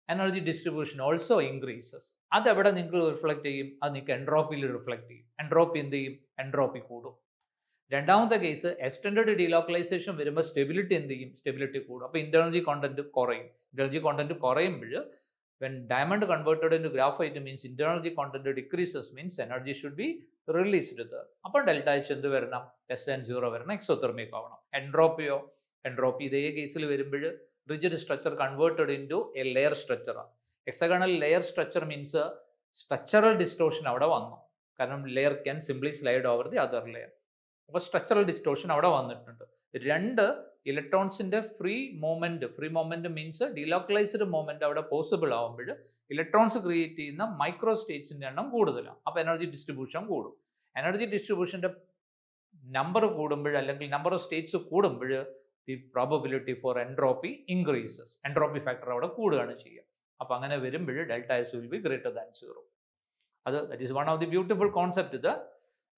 energy distribution also increases അതെവിടെ നിങ്ങൾക്ക് റിഫ്ലക്ട് ചെയ്യും അത് നിങ്ങൾക്ക് എൻട്രോപ്പിയിൽ റിഫ്ലക്ട് ചെയ്യും എൻട്രോപ്പി എന്ത് ചെയ്യും എൻട്രോപ്പി കൂടും. രണ്ടാമത്തെ കേസ് എക്സ്റ്റൻഡഡ് ഡീലോക്കലൈസേഷൻ വരുമ്പോൾ സ്റ്റെബിലിറ്റി എന്ത് ചെയ്യും? സ്റ്റെബിലിറ്റി കൂടും. അപ്പോൾ ഇന്റർണൽ കോണ്ടന്റ് കുറയും. ഇന്റർണൽ കോണ്ടന്റ് കുറയുമ്പോൾ when diamond converted into graphite means internal content decreases, means energy should be released there. അപ്പോൾ ഡെൽറ്റ എച്ച് എന്ത് വരണം? less വരണം, എക്സോതെർമിക് ആവണം. എൻട്രോപ്പി ഇതേ കേസിൽ വരുമ്പോൾ rigid structure converted into a layer സ്ട്രക്ചറാണ്. Hexagonal layer structure means structural distortion അവിടെ വന്നു. കാരണം layer can simply slide over the other layer. അപ്പോൾ സ്ട്രക്ചറൽ ഡിസ്റ്റോഷൻ അവിടെ വന്നിട്ടുണ്ട്. രണ്ട് ഇലക്ട്രോൺസിന്റെ free movement means delocalised movement അവിടെ പോസിബിൾ ആവുമ്പോൾ ഇലക്ട്രോൺസ് ക്രിയേറ്റ് ചെയ്യുന്ന മൈക്രോ സ്റ്റേറ്റ്സിന്റെ എണ്ണം കൂടുതലാണ്. അപ്പോൾ എനർജി ഡിസ്ട്രിബ്യൂഷൻ കൂടും. എനർജി ഡിസ്ട്രിബ്യൂഷന്റെ നമ്പർ കൂടുമ്പോൾ അല്ലെങ്കിൽ നമ്പർ ഓഫ് സ്റ്റേറ്റ്സ് കൂടുമ്പോൾ the probability for entropy increases. Entropy factor അവിടെ കൂടുകയാണ് ചെയ്യുക. അപ്പോൾ അങ്ങനെ വരുമ്പോൾ delta S will be greater than 0. That is one of the beautiful concept. ഇത്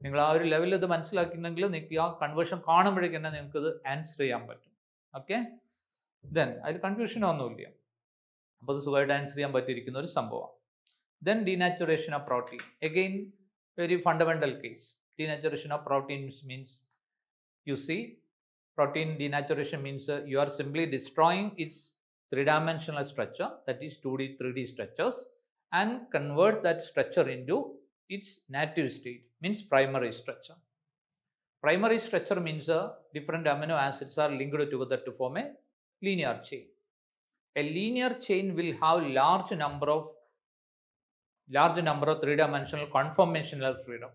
നിങ്ങൾ ആ ഒരു ലെവലിൽ ഇത് മനസ്സിലാക്കിയെങ്കിൽ നിങ്ങൾക്ക് ആ കൺവേർഷൻ കാണുമ്പോഴേക്ക് തന്നെ നിങ്ങൾക്ക് ഇത് ആൻസർ ചെയ്യാൻ പറ്റും. ഓക്കെ, ദെൻ അതിൽ കൺഫ്യൂഷൻ ഒന്നുമില്ല. അപ്പോൾ അത് സുഖമായിട്ട് ആൻസർ ചെയ്യാൻ പറ്റിയിരിക്കുന്ന ഒരു സംഭവമാണ്. Then denaturation of protein, again very fundamental case. Denaturation of proteins means, you see, protein denaturation means you are simply destroying its three-dimensional structure, that is 2D 3D structures, and convert that structure into its native state, means primary structure. Primary structure means different amino acids are linked together to form a linear chain. A linear chain will have large number of three-dimensional conformational freedom.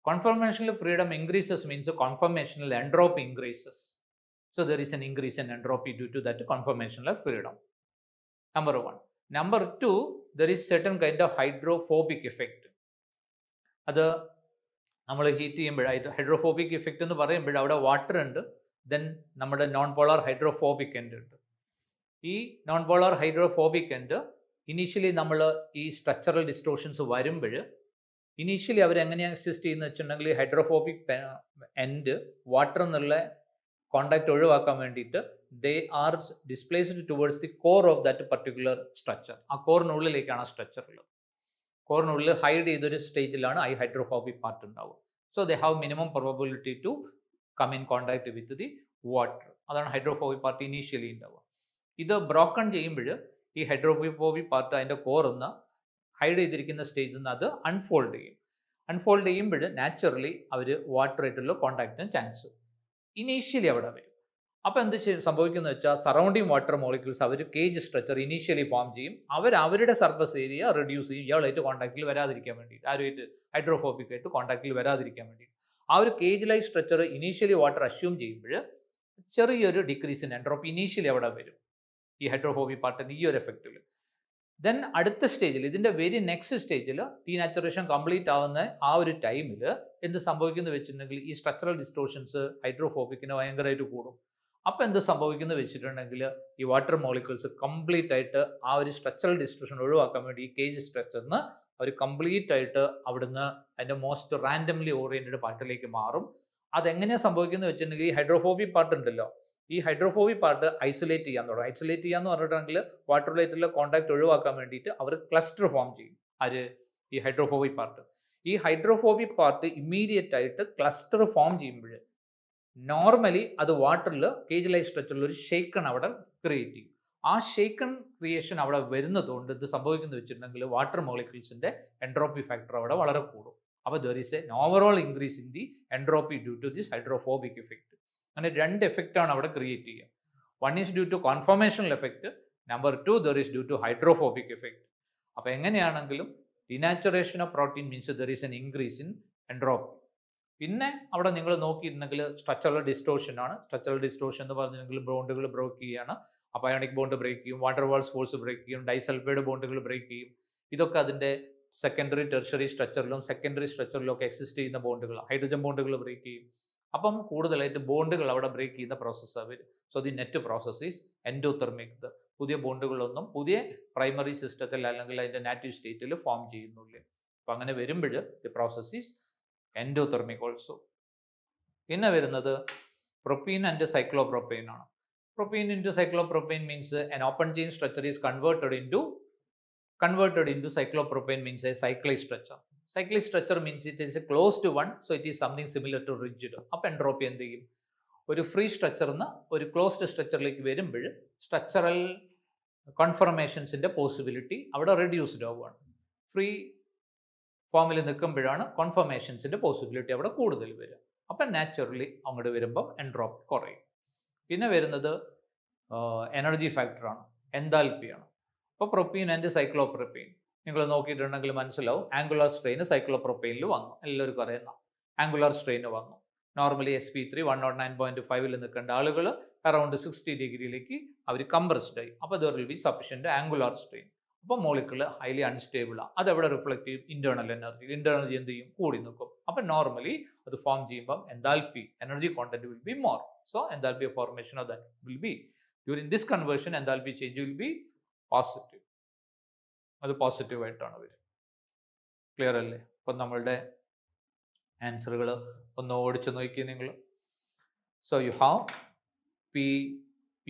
Conformational freedom increases means conformational entropy increases. So there is an increase in entropy due to that conformational freedom. Number one. Number two, there is certain kind of hydrophobic effect. അത് നമ്മൾ heat ചെയ്യുമ്പോൾ hydrophobic effect എന്ന് പറയുമ്പോൾ അവിടെ water ഉണ്ട്, then നമ്മുടെ non polar hydrophobic end ഉണ്ട്. ഈ non polar hydrophobic end initially നമ്മൾ ഈ സ്ട്രക്ചറൽ ഡിസ്റ്റോർഷൻസ് വരുമ്പോൾ ഇനീഷ്യലി അവരെങ്ങനെയാണ് എക്സിസ്റ്റ് ചെയ്യുന്നത് വെച്ചിട്ടുണ്ടെങ്കിൽ ഹൈഡ്രോഫോബിക് എൻഡ് വാട്ടർ എന്നുള്ള കോണ്ടാക്ട് ഒഴിവാക്കാൻ വേണ്ടിയിട്ട് they are displaced towards the core of that particular structure. ആ കോറിനുള്ളിലേക്കാണ് ആ സ്ട്രക്ചർ ഉള്ളത്. കോറിനുള്ളിൽ ഹൈഡ് ചെയ്തൊരു സ്റ്റേജിലാണ് ഈ ഹൈഡ്രോഫോബിക് പാർട്ട് ഉണ്ടാവുക. So they have minimum probability to come in contact with the water. അതാണ് ഹൈഡ്രോഫോബിക് പാർട്ട് ഇനീഷ്യലി ഉണ്ടാവുക. ഇത് ബ്രോക്കൺ ചെയ്യുമ്പോൾ ഈ ഹൈഡ്രോഫോബിക് പാർട്ട് അതിൻ്റെ കോറിന്ന് ഹൈഡ് ചെയ്തിരിക്കുന്ന സ്റ്റേജിൽ നിന്ന് അത് അൺഫോൾഡ് ചെയ്യുമ്പോൾ നാച്ചുറലി അവർ വാട്ടറായിട്ടുള്ള കോണ്ടാക്റ്റിന് ചാൻസ് ഇനീഷ്യലി അവിടെ വരും. അപ്പോൾ എന്ത് സംഭവിക്കുന്നത് വെച്ചാൽ സറൗണ്ടിങ് വാട്ടർ മോളിക്യൂൾസ് അവർ കേജ് സ്ട്രക്ചർ ഇനീഷ്യലി ഫോം ചെയ്യും. അവരുടെ സർഫസ് ഏരിയ റെഡ്യൂസ് ചെയ്യും ഇയാളായിട്ട് കോണ്ടാക്റ്റിൽ വരാതിരിക്കാൻ വേണ്ടിയിട്ട്, ആരുമായിട്ട് ഹൈഡ്രോഫോബിക് ആയിട്ട് കോണ്ടാക്റ്റിൽ വരാതിരിക്കാൻ വേണ്ടിയിട്ട്. ആ ഒരു cage life structure initially water assume ചെയ്യുമ്പോൾ ചെറിയൊരു ഡിക്രീസ് ഇൻ എൻട്രോപ്പി ഇനീഷ്യലി അവിടെ വരും ഈ ഹൈഡ്രോഫോബിക് പാർട്ടിൻ്റെ ഈ ഒരു എഫക്റ്റിൽ. ദെൻ അടുത്ത സ്റ്റേജിൽ, ഇതിൻ്റെ വെരി നെക്സ്റ്റ് സ്റ്റേജിൽ ഡീനാച്ചുറേഷൻ കംപ്ലീറ്റ് ആവുന്ന ആ ഒരു ടൈമിൽ എന്ത് സംഭവിക്കുന്നു വെച്ചിട്ടുണ്ടെങ്കിൽ ഈ സ്ട്രക്ചറൽ ഡിസ്റ്റോർഷൻസ് ഹൈഡ്രോഫോബിക്കിന് ഭയങ്കരമായിട്ട് കൂടും. അപ്പോൾ എന്ത് സംഭവിക്കുന്നു വെച്ചിട്ടുണ്ടെങ്കിൽ ഈ വാട്ടർ മോളിക്യൂൾസ് കംപ്ലീറ്റ് ആയിട്ട് ആ ഒരു സ്ട്രക്ചറൽ ഡിസ്റ്റോർഷൻ ഒഴിവാക്കാൻ വേണ്ടി ഈ കേജ് സ്ട്രക്ചറിന് അവർ കംപ്ലീറ്റ് ആയിട്ട് അവിടുന്ന് അതിൻ്റെ മോസ്റ്റ് റാൻഡംലി ഓറിയൻറ്റഡ് പാർട്ടിലേക്ക് മാറും. അതെങ്ങനെയാണ് സംഭവിക്കുന്നത് വെച്ചിട്ടുണ്ടെങ്കിൽ ഈ ഹൈഡ്രോഫോബിക് പാർട്ട് ഉണ്ടല്ലോ, ഈ ഹൈഡ്രോഫോബിക് പാർട്ട് ഐസൊലേറ്റ് ചെയ്യാൻ തുടങ്ങും. ഐസൊലേറ്റ് ചെയ്യാന്ന് പറഞ്ഞിട്ടുണ്ടെങ്കിൽ വാട്ടറുമായിട്ടുള്ള കോണ്ടാക്ട് ഒഴിവാക്കാൻ വേണ്ടിയിട്ട് അവർ ക്ലസ്റ്റർ ഫോം ചെയ്യും. ഈ ഹൈഡ്രോഫോബിക് പാർട്ട്. ഈ ഹൈഡ്രോഫോബിക് പാർട്ട് ഇമ്മീഡിയറ്റ് ആയിട്ട് ക്ലസ്റ്റർ ഫോം ചെയ്യുമ്പോൾ നോർമലി അത് വാട്ടറിൽ കേജ് ലൈഫ് സ്ട്രക്ചറിൽ ഒരു ഷേക്കൺ അവിടെ ക്രിയേറ്റ് ചെയ്യും. ആ ഷേക്കൺ ക്രിയേഷൻ അവിടെ വരുന്നതുകൊണ്ട് ഇത് സംഭവിക്കുന്നത് വെച്ചിട്ടുണ്ടെങ്കിൽ വാട്ടർ മോളിക്യൂൾസിന്റെ എൻട്രോപ്പി ഫാക്ടർ അവിടെ വളരെ കൂടും. അപ്പോൾ there is an overall increase in the entropy due to this hydrophobic effect. അങ്ങനെ രണ്ട് എഫക്റ്റാണ് അവിടെ ക്രിയേറ്റ് ചെയ്യുക. One is due to conformational effect, number two there is due to hydrophobic effect. അപ്പോൾ എങ്ങനെയാണെങ്കിലും denaturation of protein means there is an increase in entropy. പിന്നെ അവിടെ നിങ്ങൾ നോക്കിയിട്ടുണ്ടെങ്കിൽ സ്ട്രക്ചറൽ ഡിസ്റ്റോർഷൻ ആണ്. സ്ട്രക്ചറൽ ഡിസ്റ്റോർഷൻ എന്ന് പറഞ്ഞിട്ടുണ്ടെങ്കിൽ ബോണ്ടുകൾ ബ്രേക്ക് ചെയ്യുകയാണ്. അയോണിക് ബോണ്ട് ബ്രേക്ക് ചെയ്യും, വാട്ടർ വാൾ ഫോഴ്സ് ബ്രേക്ക് ചെയ്യും, ഡൈസൾഫൈഡ് ബോണ്ടുകൾ ബ്രേക്ക് ചെയ്യും. ഇതൊക്കെ അതിൻ്റെ സെക്കൻഡറി ടെർഷറി സ്ട്രക്ചറിലും സെക്കൻഡറി സ്ട്രക്ചറിലും ഒക്കെ എക്സിസ്റ്റ് ചെയ്യുന്ന ബോണ്ടുകൾ, ഹൈഡ്രജൻ ബോണ്ടുകൾ ബ്രേക്ക് ചെയ്യും. അപ്പം കൂടുതലായിട്ട് ബോണ്ടുകൾ അവിടെ ബ്രേക്ക് ചെയ്യുന്ന പ്രോസസ്സാണ് വരും. So the net process is endothermic. പുതിയ ബോണ്ടുകളൊന്നും പുതിയ പ്രൈമറി സിസ്റ്റത്തിൽ അല്ലെങ്കിൽ അതിൻ്റെ നാറ്റീവ് സ്റ്റേറ്റിൽ ഫോം ചെയ്യുന്നില്ല. അപ്പം അങ്ങനെ വരുമ്പോൾ the process is endothermic also. പിന്നെ വരുന്നത് പ്രൊപ്പീൻ ആൻഡ് സൈക്ലോപ്രോപ്പൈൻ ആണ്. Propene into cyclopropane means an open chain structure is converted into converted into cyclopropane means a cyclic structure. Cyclic structure means it is a closed one, so it is something similar to rigid. അപ്പോൾ entropy എന്ത് ചെയ്യും? ഒരു free സ്ട്രക്ചറിന്ന് ഒരു closed സ്ട്രക്ചറിലേക്ക് വരുമ്പോൾ structural കോൺഫർമേഷൻസിൻ്റെ possibility അവിടെ reduced ആവുകയാണ്. Free ഫോമിൽ നിൽക്കുമ്പോഴാണ് കോൺഫർമേഷൻസിൻ്റെ പോസിബിലിറ്റി അവിടെ കൂടുതൽ വരിക. അപ്പം നാച്ചുറലി അങ്ങോട്ട് വരുമ്പം എൻട്രോപ്പി കുറയും. പിന്നെ വരുന്നത് എനർജി ഫാക്ടറാണ്, എൻതാൽപ്പിയാണ്. അപ്പോൾ പ്രൊപ്പീൻ ആൻഡ് സൈക്ലോപ്രൊപ്പീൻ നിങ്ങൾ നോക്കിയിട്ടുണ്ടെങ്കിൽ മനസ്സിലാവും. ആംഗുലാർ സ്ട്രെയിൻ സൈക്ലോപ്രൊപ്പൈനിൽ വന്നു, എല്ലാവർക്കും അറിയുന്ന ആംഗുലാർ സ്ട്രെയിൻ വന്നു. നോർമലി sp3 109.5 നിൽക്കേണ്ട ആളുകൾ അറൗണ്ട് 60 ഡിഗ്രിയിലേക്ക് അവർ കംപ്രസ്ഡ് ആയി. അപ്പോൾ there will be sufficient angular strain. അപ്പോൾ മോളിക്കുലർ ഹൈലി അൺസ്റ്റേബിളാണ്. അതെവിടെ റിഫ്ലക്ട് ചെയ്യും? ഇന്റേണൽ എനർജി എന്ത് ചെയ്യും? കൂടി നിൽക്കും. അപ്പം നോർമലി അത് ഫോം ചെയ്യുമ്പം enthalpy energy content will be more. So enthalpy formation of that will be during this conversion enthalpy change will be positive. അത് പോസിറ്റീവായിട്ടാണ് വരിക. ക്ലിയർ അല്ലേ? അപ്പം നമ്മളുടെ ആൻസറുകൾ ഒന്ന് ഓടിച്ച് നോക്കി നിങ്ങൾ. So you have P,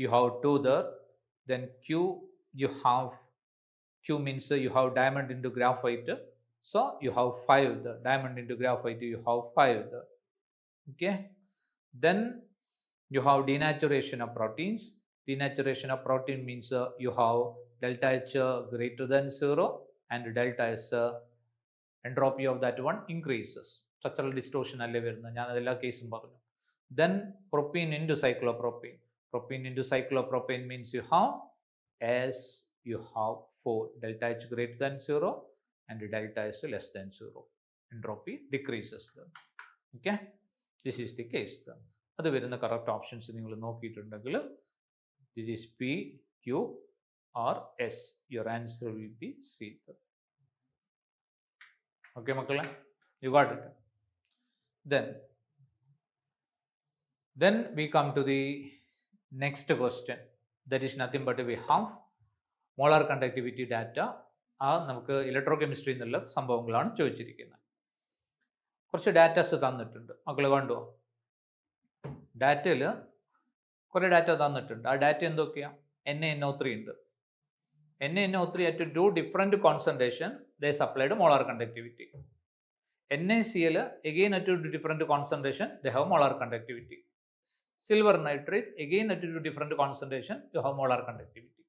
you have 2 there. Then Q, you have Q means you have diamond into graphite. So you have 5 there. Diamond into graphite, you have 5 there. Okay. Then you have denaturation of proteins. Denaturation of protein means you have delta H greater than 0 and delta S entropy of that one increases. Structural distortion alle varuna. ഞാൻ എല്ലാ കേസും പറഞ്ഞു. Then propene into cyclopropane. Propene into cyclopropane means you have S, you have 4, delta H greater than 0 and delta S less than 0. Entropy decreases then. Okay, this is the case then. അത് വരുന്ന correct options നിങ്ങൾ നോക്കിയിട്ടുണ്ടെങ്കിൽ this is P, Q or S. Your answer will be C. Okay മക്കളെ, you got it. Then we come to the next question. That is nothing but we have molar conductivity data. ആ നമുക്ക് electrochemistry എന്നുള്ള സംഭവങ്ങളാണ് ചോദിച്ചിരിക്കുന്നത്. കുറച്ച് datas തന്നിട്ടുണ്ട് മക്കൾ കണ്ടോ? ഡാറ്റയിൽ കുറേ ഡാറ്റ തന്നിട്ടുണ്ട്. ആ ഡാറ്റ എന്തൊക്കെയാണ്? NaNO3 ഉണ്ട്. NaNO3 at 2 different concentration they supplied molar conductivity. NaCl again at 2 different concentration they have molar conductivity. Silver nitrate again at 2 different concentration you have molar conductivity.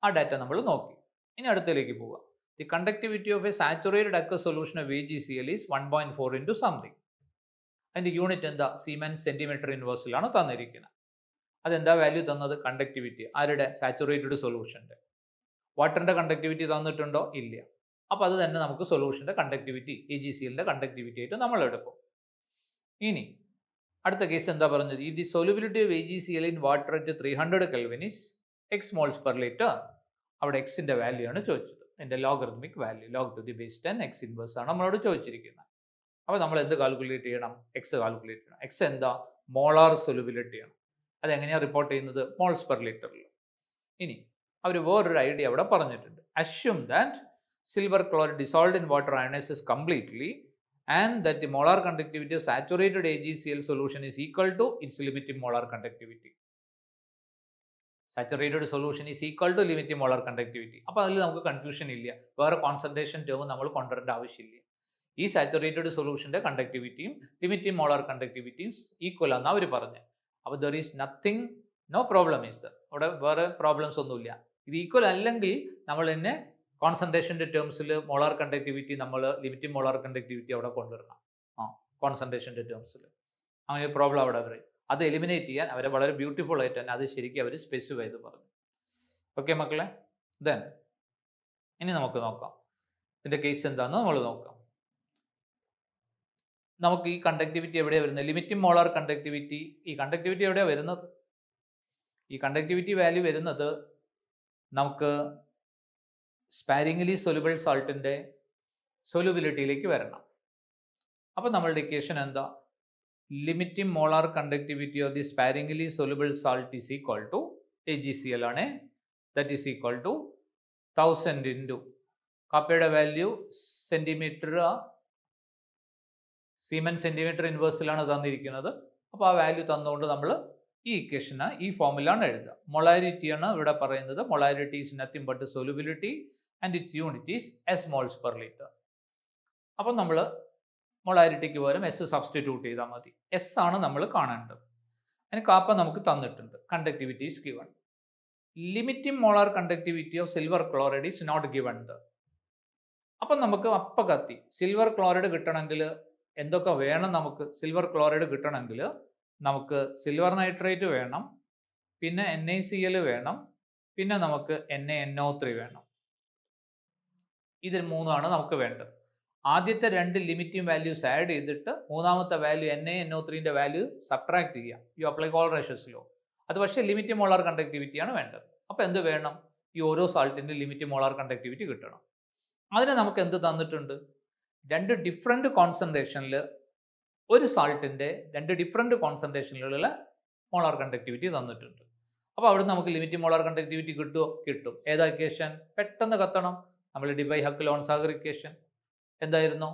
ആ ഡാറ്റ നമ്മൾ നോക്കി. ഇനി അടുത്തതിലേക്ക് പോവുക. The conductivity of a saturated aqueous solution of AgCl is 1.4 into something. അതിൻ്റെ unit എന്താ? Siemens centimeter inverse തന്നിരിക്കുന്നത്. അതെന്താ വാല്യൂ തന്നത്? കണ്ടക്ടിവിറ്റി. ആരുടെ? സാച്ചുറേറ്റഡ് സൊല്യൂഷൻ്റെ. വാട്ടറിൻ്റെ കണ്ടക്ടിവിറ്റി തന്നിട്ടുണ്ടോ? ഇല്ല. അപ്പോൾ അത് തന്നെ നമുക്ക് സൊല്യൂഷൻ്റെ കണ്ടക്ടിവിറ്റി, AgClൻ്റെ കണ്ടക്ടിവിറ്റി ആയിട്ട് നമ്മൾ എടുക്കും. ഇനി അടുത്ത കേസ് എന്താ പറഞ്ഞത്? ഈ solubility of AgCl in water at 300 Kelvin is x moles per liter. അവിടെ എക്സിൻ്റെ വാല്യൂ ആണ് ചോദിച്ചത്. എൻ്റെ logarithmic value log to the base 10 x inverse ആണ് നമ്മളോട് ചോദിച്ചിരിക്കുന്നത്. അപ്പോൾ നമ്മൾ എന്ത് കാൽക്കുലേറ്റ് ചെയ്യണം? എക്സ് കാൽക്കുലേറ്റ് ചെയ്യണം. എക്സ് എന്താ? മോളാർ സൊല്യൂബിലിറ്റിയാണ്. അതെങ്ങനെയാണ് റിപ്പോർട്ട് ചെയ്യുന്നത്? മോൾസ് പെർ ലിറ്ററിൽ. ഇനി അവർ വേറൊരു ഐഡിയ അവിടെ പറഞ്ഞിട്ടുണ്ട്. Assume that silver chloride dissolved in water ionises completely and that the molar conductivity of saturated AgCl solution is equal to its limiting molar conductivity. Saturated solution is equal to limiting molar conductivity. അപ്പോൾ അതിൽ നമുക്ക് confusion ഇല്ല. വേറെ concentration term നമ്മൾ കൊണ്ടുവരേണ്ട ആവശ്യമില്ല. ഈ saturated സൊല്യൂഷൻ്റെ കണ്ടക്ടിവിറ്റിയും ലിമിറ്റിംഗ് മോളാർ കണ്ടക്ടിവിറ്റിയും ഈക്വൽ ആണെന്ന് അവർ പറഞ്ഞു. അപ്പോൾ there is nothing, no problem is there. അവിടെ വേറെ പ്രോബ്ലംസ് ഒന്നുമില്ല. ഇത് ഈക്വൽ അല്ലെങ്കിൽ നമ്മൾ തന്നെ കോൺസെൻട്രേഷൻ്റെ ടേംസിൽ മോളാർ കണ്ടക്ടിവിറ്റി നമ്മൾ ലിമിറ്റിംഗ് മോളാർ കണ്ടക്ടിവിറ്റി അവിടെ കൊണ്ടുവരണം. കോൺസെൻട്രേഷൻ്റെ ടേംസിൽ അങ്ങനെ ഒരു പ്രോബ്ലം അവിടെ അവർ അത് എലിമിനേറ്റ് ചെയ്യാൻ അവരെ വളരെ ബ്യൂട്ടിഫുൾ ആയിട്ട് തന്നെ അത് ശരിക്കും അവർ സ്പെസിഫൈ ചെയ്ത് പറഞ്ഞു. ഓക്കെ മക്കളെ, ദെൻ ഇനി നമുക്ക് നോക്കാം ഇതിൻ്റെ കേസ് എന്താണെന്ന് നമ്മൾ നോക്കാം. നമുക്ക് ഈ കണ്ടക്ടിവിറ്റി എവിടെയാണ് വരുന്നത്? Limiting molar conductivity. ഈ കണ്ടക്ടിവിറ്റി എവിടെയാണ് വരുന്നത്? ഈ കണ്ടക്ടിവിറ്റി വാല്യൂ വരുന്നത് നമുക്ക് സ്പാരിംഗ്ലി സൊല്യൂബിൾ സാൾട്ടിൻ്റെ സൊല്യൂബിലിറ്റിയിലേക്ക് വരണം. അപ്പോൾ നമ്മളുടെ ഇക്വേഷൻ എന്താ? Limiting molar conductivity of the sparingly soluble salt is equal to AgCl ആണ്. That is equal to 1000 into കപ്പയുടെ വാല്യൂ സെൻറ്റിമീറ്റർ, സീമൻ സെൻറ്റിമീറ്റർ ഇൻവേഴ്സിലാണ് തന്നിരിക്കുന്നത്. അപ്പോൾ ആ വാല്യൂ തന്നുകൊണ്ട് നമ്മൾ ഈ ഇക്വേഷന് ഈ ഫോമിലാണ് എഴുതുക. മൊളാരിറ്റിയാണ് ഇവിടെ പറയുന്നത്. Molarity is nothing but solubility and it's unit is S moles per litre. അപ്പം നമ്മൾ മൊളാരിറ്റിക്ക് പകരം എസ് സബ്സ്റ്റിറ്റ്യൂട്ട് ചെയ്താൽ മതി. എസ് ആണ് നമ്മൾ കാണേണ്ടത്. അതിന് കാപ്പ നമുക്ക് തന്നിട്ടുണ്ട്. Conductivity is given. Limiting molar conductivity of silver chloride is not given. അപ്പം നമുക്ക് കത്തി സിൽവർ ക്ലോറൈഡ് കിട്ടണമെങ്കിൽ എന്തൊക്കെ വേണം? നമുക്ക് സിൽവർ ക്ലോറൈഡ് കിട്ടണമെങ്കിൽ നമുക്ക് സിൽവർ നൈട്രേറ്റ് വേണം, പിന്നെ NaCl വേണം, പിന്നെ നമുക്ക് NaNO3 വേണം. ഇതിൽ മൂന്നാണ് നമുക്ക് വേണ്ടത്. ആദ്യത്തെ രണ്ട് ലിമിറ്റിംഗ് വാല്യൂസ് ആഡ് ചെയ്തിട്ട് മൂന്നാമത്തെ വാല്യൂ NaNO3ന്റെ വാല്യൂ സബ്ട്രാക്ട് ചെയ്യാം. You apply Kohlrausch's law. അത് പക്ഷേ ലിമിറ്റിംഗ് മോളാർ കണ്ടക്ടിവിറ്റിയാണ് വേണ്ടത്. അപ്പോൾ എന്ത് വേണം? ഈ ഓരോ സാൾട്ടിൻ്റെ ലിമിറ്റിംഗ് മോളാർ കണ്ടക്ടിവിറ്റി കിട്ടണം. അതിന് നമുക്ക് എന്ത് തന്നിട്ടുണ്ട്? രണ്ട് ഡിഫറെൻറ്റ് കോൺസെൻട്രേഷനിൽ ഒരു സാൾട്ടിൻ്റെ രണ്ട് ഡിഫറെൻറ്റ് കോൺസെൻട്രേഷനിലുള്ള മോളാർ കണ്ടക്ടിവിറ്റി തന്നിട്ടുണ്ട്. അപ്പോൾ അവിടെ നമുക്ക് ലിമിറ്റിംഗ് മോളാർ കണ്ടക്ടിവിറ്റി കിട്ടുമോ? കിട്ടും. ഏതാ ഇക്വേഷൻ? പെട്ടെന്ന് കത്തണം. നമ്മൾ ഡിബൈ-ഹക്ക്-ലോൺസാഗർ ഇക്വേഷൻ എന്തായിരുന്നു?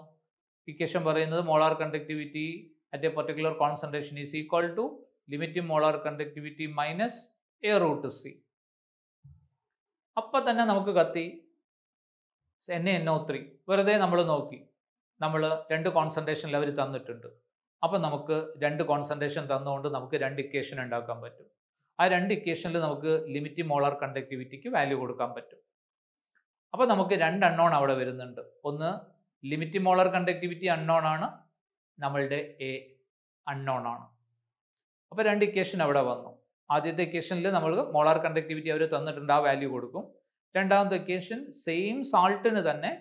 ഇക്വേഷൻ പറയുന്നത് molar conductivity at a particular concentration is equal to limiting molar conductivity minus A√C. അപ്പം തന്നെ നമുക്ക് കത്തി NaNO3. വെറുതെ നമ്മൾ നോക്കി, നമ്മൾ രണ്ട് കോൺസെൻട്രേഷനിൽ അവർ തന്നിട്ടുണ്ട്. അപ്പം നമുക്ക് രണ്ട് കോൺസെൻട്രേഷൻ തന്നുകൊണ്ട് നമുക്ക് രണ്ട് ഇക്വേഷൻ ഉണ്ടാക്കാൻ പറ്റും. ആ രണ്ട് ഇക്വേഷനിൽ നമുക്ക് ലിമിറ്റിംഗ് മോളാർ കണ്ടക്ടിവിറ്റിക്ക് വാല്യൂ കൊടുക്കാൻ പറ്റും. അപ്പോൾ നമുക്ക് രണ്ട് അൺനോൺ അവിടെ വരുന്നുണ്ട്. ഒന്ന് ലിമിറ്റിംഗ് മോളാർ കണ്ടക്ടിവിറ്റി അൺനോൺ ആണ്, നമ്മളുടെ A അൺനോൺ ആണ്. അപ്പോൾ രണ്ട് ഇക്വേഷൻ അവിടെ വന്നു. ആദ്യത്തെ ഇക്വേഷനിൽ നമ്മൾ മോളാർ കണ്ടക്ടിവിറ്റി അവർ തന്നിട്ടുണ്ട്, ആ വാല്യൂ കൊടുക്കും. രണ്ടാമത്തെ ഇക്വേഷൻ സെയിം സാൾട്ടിന് തന്നെ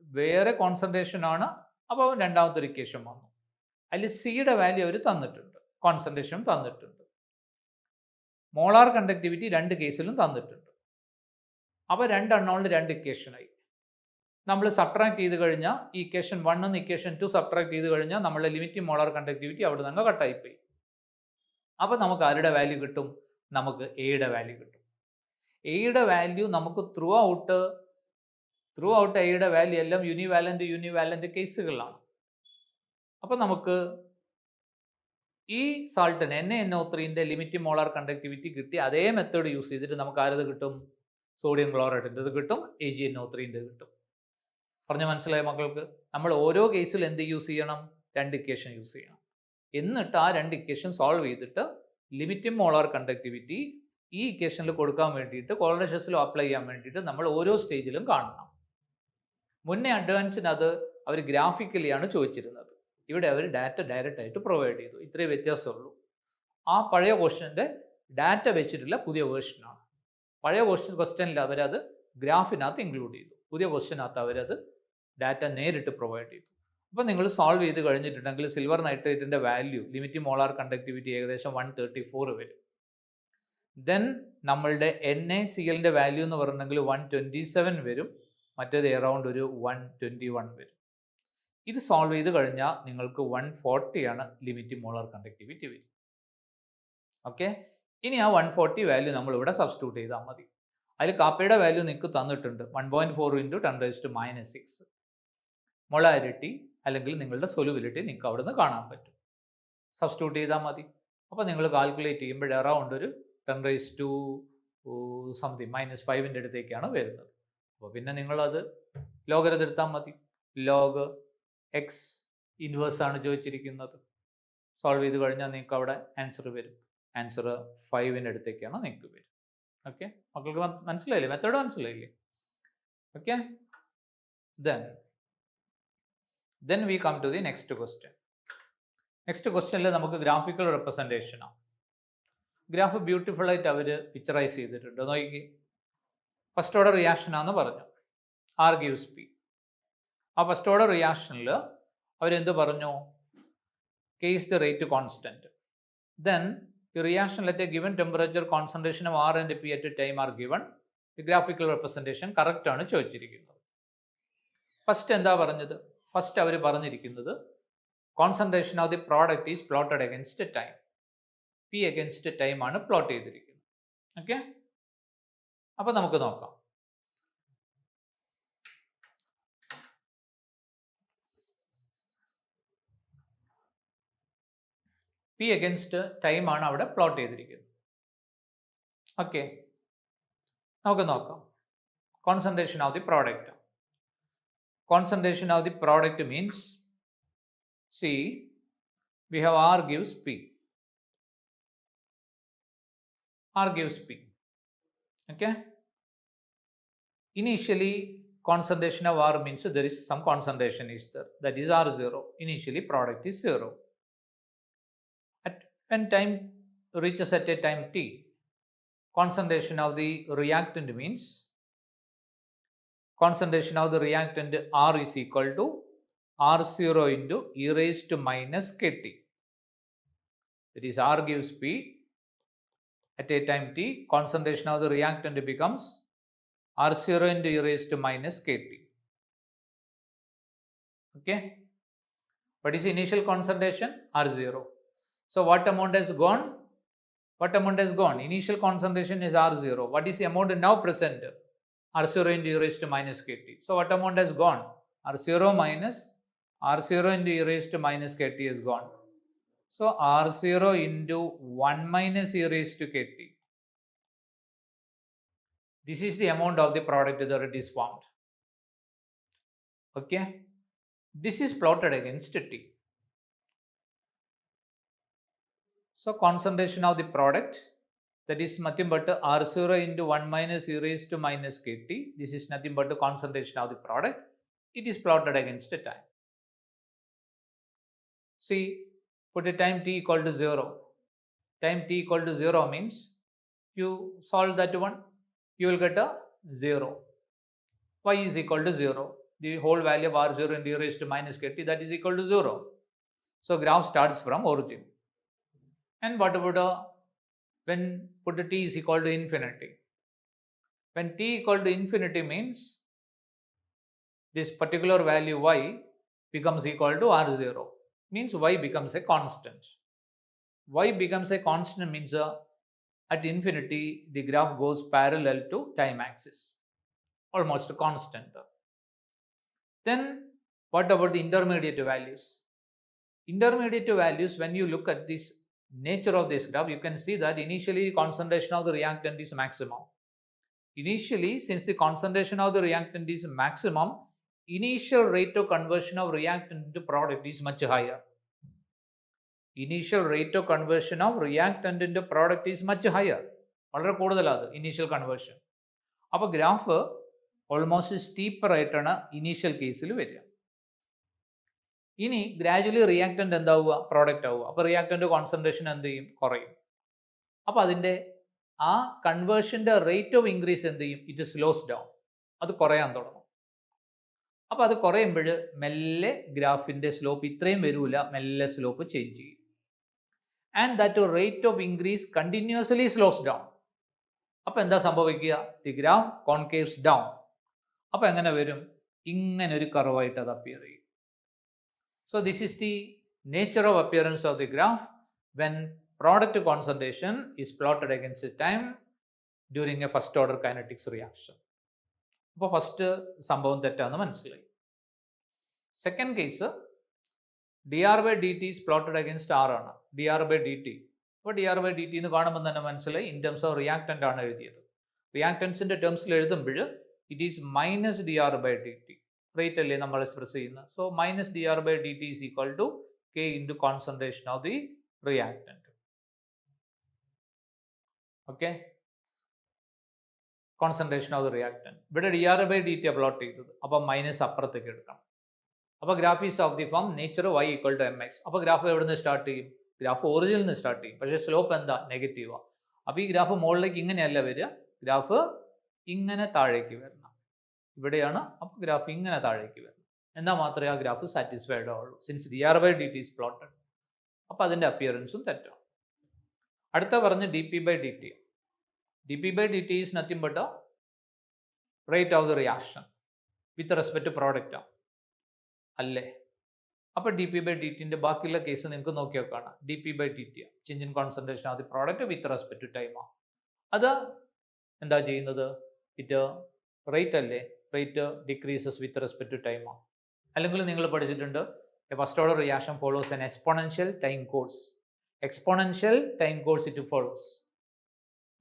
വേറെ കോൺസെൻട്രേഷൻ ആണ്. അപ്പോൾ രണ്ടാമത്തെ ഒരു ഇക്വേഷൻ വന്നു. അതിൽ സിയുടെ വാല്യൂ അവർ തന്നിട്ടുണ്ട്, കോൺസെൻട്രേഷൻ തന്നിട്ടുണ്ട്, മോളാർ കണ്ടക്ടിവിറ്റി രണ്ട് കേസിലും തന്നിട്ടുണ്ട്. അപ്പോൾ രണ്ട് അൺനോണിൽ രണ്ട് ഇക്വേഷനായി. നമ്മൾ സബ്ട്രാക്ട് ചെയ്ത് കഴിഞ്ഞാൽ ഈ ഇക്വേഷൻ 1 എന്ന് ഇക്വേഷൻ 2 സബ്ട്രാക്ട് ചെയ്ത് കഴിഞ്ഞാൽ നമ്മളുടെ ലിമിറ്റിംഗ് മോളാർ കണ്ടക്ടിവിറ്റി അവിടെ നിന്ന് കട്ടായിപ്പോയി. അപ്പോൾ നമുക്ക് ആരുടെ വാല്യൂ കിട്ടും? നമുക്ക് എയുടെ വാല്യൂ കിട്ടും. എയുടെ വാല്യൂ നമുക്ക് ത്രൂ ഔട്ട് എയുടെ വാല്യൂ എല്ലാം യൂണിവാലന്റ് കേസുകളാണ്. അപ്പോൾ നമുക്ക് ഈ സാൾട്ടിന് NaNO3ന്റെ ലിമിറ്റിംഗ് മോളാർ കണ്ടക്ടിവിറ്റി കിട്ടി അതേ മെത്തേഡ് യൂസ് ചെയ്തിട്ട് നമുക്ക് ആരത് കിട്ടും? സോഡിയം ക്ലോറൈഡിൻ്റെ കിട്ടും, AgNO3ൻ്റെ കിട്ടും. പറഞ്ഞ മനസ്സിലായ മക്കൾക്ക്? നമ്മൾ ഓരോ കേസിൽ എന്ത് യൂസ് ചെയ്യണം? രണ്ട് ഇക്വേഷൻ യൂസ് ചെയ്യണം. എന്നിട്ട് ആ രണ്ട് ഇക്വേഷൻ സോൾവ് ചെയ്തിട്ട് ലിമിറ്റിംഗ് മോളാർ കണ്ടക്ടിവിറ്റി ഈ ഇക്വേഷനിൽ കൊടുക്കാൻ വേണ്ടിയിട്ട് കോൾറേഷ്യസിലും അപ്ലൈ ചെയ്യാൻ വേണ്ടിയിട്ട് നമ്മൾ ഓരോ സ്റ്റേജിലും കാണണം. മുന്നേ അഡ്വാൻസിന് അത് അവർ ഗ്രാഫിക്കലിയാണ് ചോദിച്ചിരുന്നത്. ഇവിടെ അവർ ഡാറ്റ ഡയറക്റ്റ് ആയിട്ട് പ്രൊവൈഡ് ചെയ്തു. ഇത്രയേ വ്യത്യാസമുള്ളൂ. ആ പഴയ ക്വസ്റ്റ്യൻ്റെ ഡാറ്റ വെച്ചിട്ടുള്ള പുതിയ വേർഷനാണ്. പഴയ ക്വസ്റ്റ്യനിൽ അവരത് ഗ്രാഫിനകത്ത് ഇൻക്ലൂഡ് ചെയ്തു. പുതിയ ക്വസ്റ്റ്യനകത്ത് അവരത് ഡാറ്റ നേരിട്ട് പ്രൊവൈഡ് ചെയ്തു. അപ്പോൾ നിങ്ങൾ സോൾവ് ചെയ്ത് കഴിഞ്ഞിട്ടുണ്ടെങ്കിൽ സിൽവർ നൈട്രേറ്റിൻ്റെ വാല്യൂ ലിമിറ്റിംഗ് മോളാർ കണ്ടക്ടിവിറ്റി ഏകദേശം 134 വരും. ദെൻ നമ്മളുടെ NaClൻ്റെ വാല്യൂ എന്ന് പറഞ്ഞെങ്കിൽ 127 വരും, മറ്റേത് എറൗണ്ട് ഒരു 121 വരും. ഇത് സോൾവ് ചെയ്ത് കഴിഞ്ഞാൽ നിങ്ങൾക്ക് 140 ആണ് ലിമിറ്റിംഗ് മോളാർ കണ്ടക്ടിവിറ്റി വരും. ഓക്കെ, ഇനി ആ 140 വാല്യൂ നമ്മൾ ഇവിടെ സബ്സ്റ്റിറ്റ്യൂട്ട് ചെയ്താൽ മതി. അതിൽ കാപ്പയുടെ വാല്യൂ നിങ്ങൾക്ക് തന്നിട്ടുണ്ട് 1.4 × 10⁻⁶. മൊളാരിറ്റി അല്ലെങ്കിൽ നിങ്ങളുടെ സൊല്യൂബിലിറ്റി നിങ്ങൾക്ക് അവിടെ നിന്ന് കാണാൻ പറ്റും. സബ്സ്റ്റിറ്റ്യൂട്ട് ചെയ്താൽ മതി. അപ്പോൾ നിങ്ങൾ കാൽക്കുലേറ്റ് ചെയ്യുമ്പോൾ അറൗണ്ട് ഒരു 10⁻⁵ അടുത്തേക്കാണ് വരുന്നത്. അപ്പോൾ പിന്നെ നിങ്ങളത് ലോഗരിതം എടുത്താൽ മതി. ലോഗ് എക്സ് ഇൻവേഴ്സ് ആണ് ചോദിച്ചിരിക്കുന്നത്. സോൾവ് ചെയ്ത് കഴിഞ്ഞാൽ നിങ്ങൾക്ക് അവിടെ ആൻസർ വരും. ആൻസർ 5 അടുത്തേക്കാണ് നിങ്ങൾക്ക് വരും. ഓക്കെ, മക്കൾക്ക് മനസ്സിലായില്ലേ? മെത്തേഡ് മനസ്സിലായില്ലേ? Okay, then we come to the next question. Next ക്വസ്റ്റ്യനിൽ നമുക്ക് ഗ്രാഫിക്കൽ റെപ്രസെൻറ്റേഷനാണ്. ഗ്രാഫ് ബ്യൂട്ടിഫുൾ ആയിട്ട് അവർ പിക്ചറൈസ് ചെയ്തിട്ടുണ്ട്. നോക്കി, ഫസ്റ്റ് ഓർഡർ റിയാക്ഷൻ ആണെന്ന് പറഞ്ഞു. R gives P. ആ ഫസ്റ്റ് ഓർഡർ റിയാക്ഷനിൽ അവരെന്ത് പറഞ്ഞു? K is the rate constant. Then the reaction at a given temperature, concentration of R and P at a time are given. The graphical representation correct ആണ് ചോദിച്ചിരിക്കുന്നത്. First എന്താ പറഞ്ഞത്? First അവർ പറഞ്ഞിരിക്കുന്നത് concentration of the product is plotted against time. P against time ആണ് plot ചെയ്തിരിക്കുന്നത്. Okay, അപ്പോൾ നമുക്ക് നോക്കാം. പി അഗൻസ്റ്റ് ടൈം ആണ് അവിടെ പ്ലോട്ട് ചെയ്തിരിക്കുന്നത്. ഓക്കെ, നമുക്ക് നോക്കാം. Concentration of the product. Concentration of the product means, see, we have R gives P. R gives P. Okay. Initially, concentration of R means there is some concentration is there. That is R0. Initially, product is 0. When time reaches at a time T, concentration of the reactant means concentration of the reactant R is equal to R0 into e raised to minus kT. That is, R gives P. At a time T, concentration of the reactant becomes R0 into e raised to minus kT. Okay. What is the initial concentration? R0. So what amount has gone? What amount has gone? Initial concentration is R0. What is the amount now present? R0 into e raised to minus kT. So what amount has gone? R0 into e raised to minus kT is gone. So R0 into 1 minus e raised to kT. This is the amount of the product that it is formed. Okay. This is plotted against T. So concentration of the product, that is nothing but R0 into 1 minus e raised to minus kT. This is nothing but the concentration of the product. It is plotted against a time. See, put a time t equal to 0. Time t equal to 0 means you solve that one, you will get a 0. Y is equal to 0. The whole value of R0 into e raised to minus kT, that is equal to 0. So graph starts from origin. And what about when put t is equal to infinity? When t equal to infinity means this particular value y becomes equal to R0. Means y becomes a constant. Y becomes a constant means at infinity the graph goes parallel to time axis. Almost constant. Then what about the intermediate values? Intermediate values, when you look at this nature of this graph, you can see that initially the concentration of the reactant is maximum. Initially, since the concentration of the reactant is maximum, initial rate of conversion of reactant into product is much higher. Initial rate of conversion of reactant into product is much higher. വളരെ കൂടുതലാണ് initial conversion. അപ്പോൾ graph almost steeper ആയിട്ടാണ് initial കേസിൽ വരിക. ഇനി gradually reactant എന്താവുക? Product ആവുക. അപ്പോൾ reactant concentration എന്ത് ചെയ്യും? കുറയും. അപ്പോൾ അതിൻ്റെ ആ കൺവേർഷൻ്റെ റേറ്റ് ഓഫ് ഇൻക്രീസ് എന്ത് ചെയ്യും? It slows down. അത് കുറയാൻ തുടങ്ങും. അപ്പോൾ അത് കുറയുമ്പോൾ മെല്ലെ ഗ്രാഫിൻ്റെ സ്ലോപ്പ് ഇത്രയും വരില്ല, മെല്ലെ സ്ലോപ്പ് ചേഞ്ച് ചെയ്യും. And that rate of increase continuously slows down. അപ്പോൾ എന്താ സംഭവിക്കുക? The graph concaves down. അപ്പോൾ എങ്ങനെ വരും? ഇങ്ങനെ ഒരു കർവായിട്ട് അത് അപ്പിയർ ചെയ്യും. So this is the nature of appearance of the graph when product concentration is plotted against the time during a first order kinetics reaction. അപ്പോൾ ഫസ്റ്റ് സംഭവം തെറ്റാന്ന് മനസ്സിലായി. Second case dr/dt is plotted against r ആണ്. dr/dt. അപ്പോൾ dr/dt എന്ന് കാണുമ്പോൾ തന്നെ മനസ്സിലായി in terms of reactant ആണ് എഴുതിയത്. റിയാക്റ്റൻസിൻ്റെ ടേംസിൽ എഴുതുമ്പോൾ it is minus dr/dt. Rate അല്ലേ നമ്മൾ എക്സ്പ്രസ് ചെയ്യുന്നത്. So minus dr/dt is equal to k into concentration of the reactant. Okay, concentration of the reactant. ഇവിടെ dr/dt പ്ലോട്ട് ചെയ്തത്, അപ്പോൾ മൈനസ് അപ്പുറത്തേക്ക് എടുക്കണം. അപ്പോൾ graph is of the form nature y equal to mx. അപ്പോൾ graph എവിടെ നിന്ന് start ചെയ്യും? ഗ്രാഫ് ഒറിജിനിൽ നിന്ന് സ്റ്റാർട്ട് ചെയ്യും. പക്ഷേ സ്ലോപ്പ് എന്താ? നെഗറ്റീവാണ്. അപ്പോൾ ഈ ഗ്രാഫ് മുകളിലേക്ക് ഇങ്ങനെയല്ല വരിക, ഗ്രാഫ് ഇങ്ങനെ താഴേക്ക് വരണം. ഇവിടെയാണ്. അപ്പോൾ ഗ്രാഫ് ഇങ്ങനെ താഴേക്ക് വരണം. എന്നാൽ മാത്രമേ ആ ഗ്രാഫ് സാറ്റിസ്ഫൈഡ് ആവുള്ളൂ. Since dr/dt is plotted. അപ്പോൾ അതിൻ്റെ അപ്പിയറൻസും തെറ്റാണ്. അടുത്ത പറഞ്ഞ് dp/dt. dp/dt is nothing but rate of the reaction with respect to product ആണ് അല്ലേ? അപ്പോൾ dp/dt ബാക്കിയുള്ള കേസ് നിങ്ങൾക്ക് നോക്കിയാൽ കാണാം. dp/dt change in concentration of the product with respect to time ആണ്. അത് എന്താ ചെയ്യുന്നത്? ഇറ്റ് റേറ്റ് അല്ലേ? Rate decreases with respect to time ആണ്. അല്ലെങ്കിൽ നിങ്ങൾ പഠിച്ചിട്ടുണ്ട് first order reaction follows an exponential time course. Exponential time course it follows.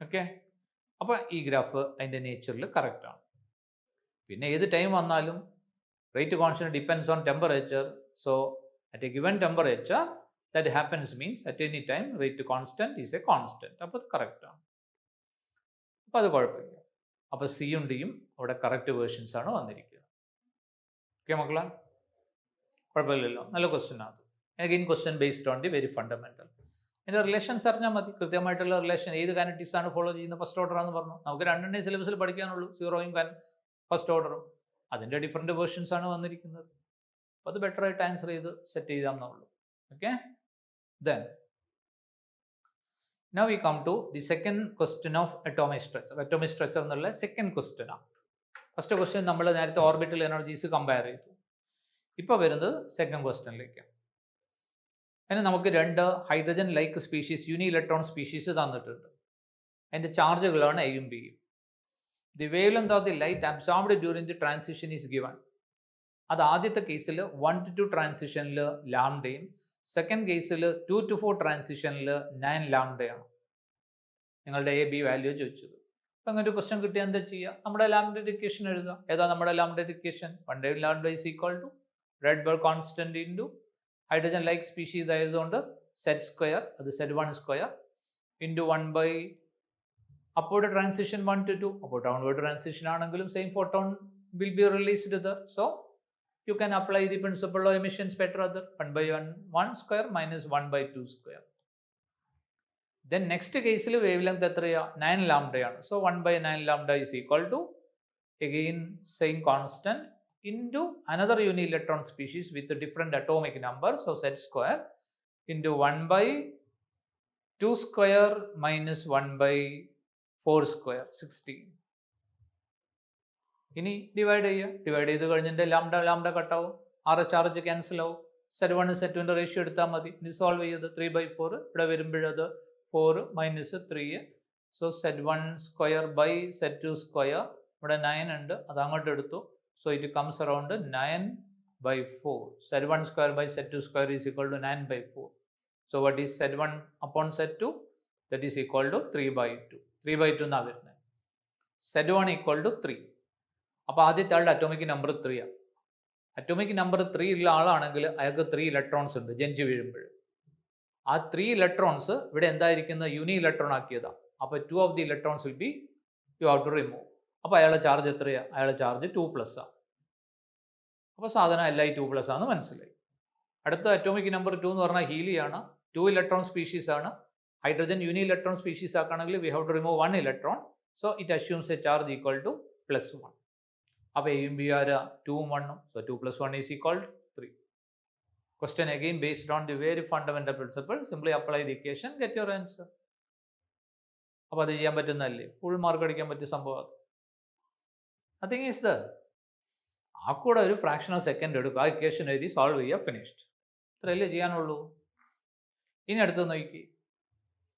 Okay, അപ്പോൾ ഈ ഗ്രാഫ് അതിൻ്റെ നേച്ചറിൽ കറക്റ്റാണ്. പിന്നെ ഏത് ടൈം വന്നാലും rate constant depends on temperature. So at A given temperature that happens means at any time rate constant is A constant. അപ്പോൾ അത് കറക്റ്റാണ്. അപ്പോൾ അത് കുഴപ്പമില്ല. അപ്പോൾ സിയും ഡിയും അവിടെ കറക്റ്റ് വേർഷൻസ് ആണ് വന്നിരിക്കുന്നത്. ഓക്കെ മക്കളെ, കുഴപ്പമില്ലല്ലോ, നല്ല ക്വസ്റ്റ്യൻ ആണ്. Again question based on the very fundamental. അതിൻ്റെ റിലേഷൻസ് അറിഞ്ഞാൽ മതി. കൃത്യമായിട്ടുള്ള റിലേഷൻ ഏത് കാനറ്റിക്സ് ആണ് ഫോളോ ചെയ്യുന്നത്, ഫസ്റ്റ് ഓർഡർ ആണെന്ന് പറഞ്ഞു. നമുക്ക് രണ്ടെണ്ണേ സിലബസിൽ പഠിക്കാനുള്ളൂ, സീറോയും ഫസ്റ്റ് ഓർഡറും. അതിൻ്റെ ഡിഫറെൻറ്റ് വേർഷൻസ് ആണ് വന്നിരിക്കുന്നത്. അപ്പോൾ അത് ബെറ്റർ ആയിട്ട് ആൻസർ ചെയ്ത് സെറ്റ് ചെയ്താമെന്നുള്ളൂ. Okay, then now we come to the second question of atomic structure. Atomic structure എന്നുള്ള സെക്കൻഡ് ക്വസ്റ്റ്യൻ ആണ്. ഫസ്റ്റ് ക്വസ്റ്റ്യൻ നമ്മൾ നേരത്തെ ഓർബിറ്റൽ എനർജീസ് കമ്പയർ ചെയ്തു. ഇപ്പോൾ വരുന്നത് സെക്കൻഡ് ക്വസ്റ്റ്യനിലേക്ക്. അതിന് നമുക്ക് രണ്ട് ഹൈഡ്രജൻ ലൈക്ക് സ്പീഷീസ്, യൂണി ഇലക്ട്രോൺ സ്പീഷീസ് തന്നിട്ടുണ്ട്. അതിൻ്റെ ചാർജുകളാണ് എയും ബിയും. The wave length of the light absorbed during the transition is given. അത് ആദ്യത്തെ കേസിൽ 1 to 2 ട്രാൻസിഷനിൽ ലാംഡയും, സെക്കൻഡ് കേസിൽ 2 to 4 ട്രാൻസിഷനിൽ 9 ലാംഡയാണ്. നിങ്ങളുടെ എ ബി വാല്യൂ ചോദിച്ചത്. അപ്പം അങ്ങനെ ഒരു ക്വസ്റ്റ്യൻ കിട്ടിയാൽ എന്താ ചെയ്യുക? നമ്മുടെ ലാംഡയുടെ ഇക്വേഷൻ എഴുതുക. ഏതാ നമ്മുടെ ലാംഡയുടെ ഇക്വേഷൻ? 1 lambda is equal to Rydberg constant into hydrogen like species ആയതുകൊണ്ട് സെറ്റ് സ്ക്വയർ, അത് Z 1 square into 1 upward transition 1 to 2. അപ്പോൾ downward transition ആണെങ്കിലും same photon will be released there. So you can apply the principle of emissions better other 1 square minus 1/2 square. Then next case il wavelength എത്രയാ? 9 lambda ആണ്. So 1/9 lambda is equal to again same constant into another uni electron species with a different atomic number. So set square into 1/2 square minus 1/4 square 16. ഇനി divide ചെയ്യുക. Divide ചെയ്ത് കഴിഞ്ഞിട്ട് lambda കട്ടാവും, charge cancel ആവും. Z 1 Z 2ൻ്റെ ratio എടുത്താൽ മതി. ഇനി സോൾവ് ചെയ്ത് 3/4 ഇവിടെ വരുമ്പോഴത് 4 minus 3. So Z 1 square by Z 2 square, ഇവിടെ 9 ഉണ്ട്, അത് അങ്ങോട്ട് എടുത്തു. So it comes around 9/4. Z 1 square by Z 2 square is equal to 9/4. So what is Z 1 upon Z 2? That is equal to 3/2. 3/2 എന്നാണ് വരുന്നത്. Z 1 equal to 3. അപ്പോൾ ആദ്യത്തെ ആളുടെ അറ്റോമിക് നമ്പർ 3 ആണ്. അറ്റോമിക് നമ്പർ 3 ഉള്ള ആളാണെങ്കിൽ അയാൾക്ക് 3 ഇലക്ട്രോൺസ് ഉണ്ട് ജനിച്ച് വീഴുമ്പോൾ. ആ 3 ഇലക്ട്രോൺസ് ഇവിടെ എന്തായിരിക്കുന്നത്? യൂണി ഇലക്ട്രോൺ ആക്കിയതാണ്. അപ്പോൾ 2 of the electrons will be you have to remove. അപ്പോൾ അയാളുടെ ചാർജ് എത്രയാണ്? അയാളുടെ ചാർജ് 2+ ആണ്. അപ്പോൾ സാധനം Li 2+ ആണെന്ന് മനസ്സിലായി. അടുത്ത അറ്റോമിക് നമ്പർ 2 എന്ന് പറഞ്ഞാൽ ഹീലിയാണ്. 2 ഇലക്ട്രോൺ സ്പീഷീസ് ആണ്. ഹൈഡ്രജൻ യൂണി ഇലക്ട്രോൺ സ്പീഷീസ് ആക്കുകയാണെങ്കിൽ we have to remove 1 electron. So it assumes a charge equal to +1. അപ്പോൾ എയും ബി ആര് 2ഉം 1ഉം. So 2 + 1 is equal 3. Question again based on the very fundamental principle. Simply apply the equation, get your answer. അപ്പോൾ അത് ചെയ്യാൻ പറ്റുന്നതല്ലേ? Full mark അടിക്കാൻ പറ്റിയ സംഭവം അത്. നത്തിങ് ഈസ് ദ ആ കൂടെ ഒരു ഫ്രാക്ഷൻ ഓഫ് സെക്കൻഡ് എടുക്കുക, ആ ഇക്വേഷൻ എഴുതി സോൾവ് ചെയ്യുക, ഫിനിഷ്ഡ്. ഇത്രയല്ലേ ചെയ്യാനുള്ളൂ. ഇനി അടുത്ത് നോക്കി.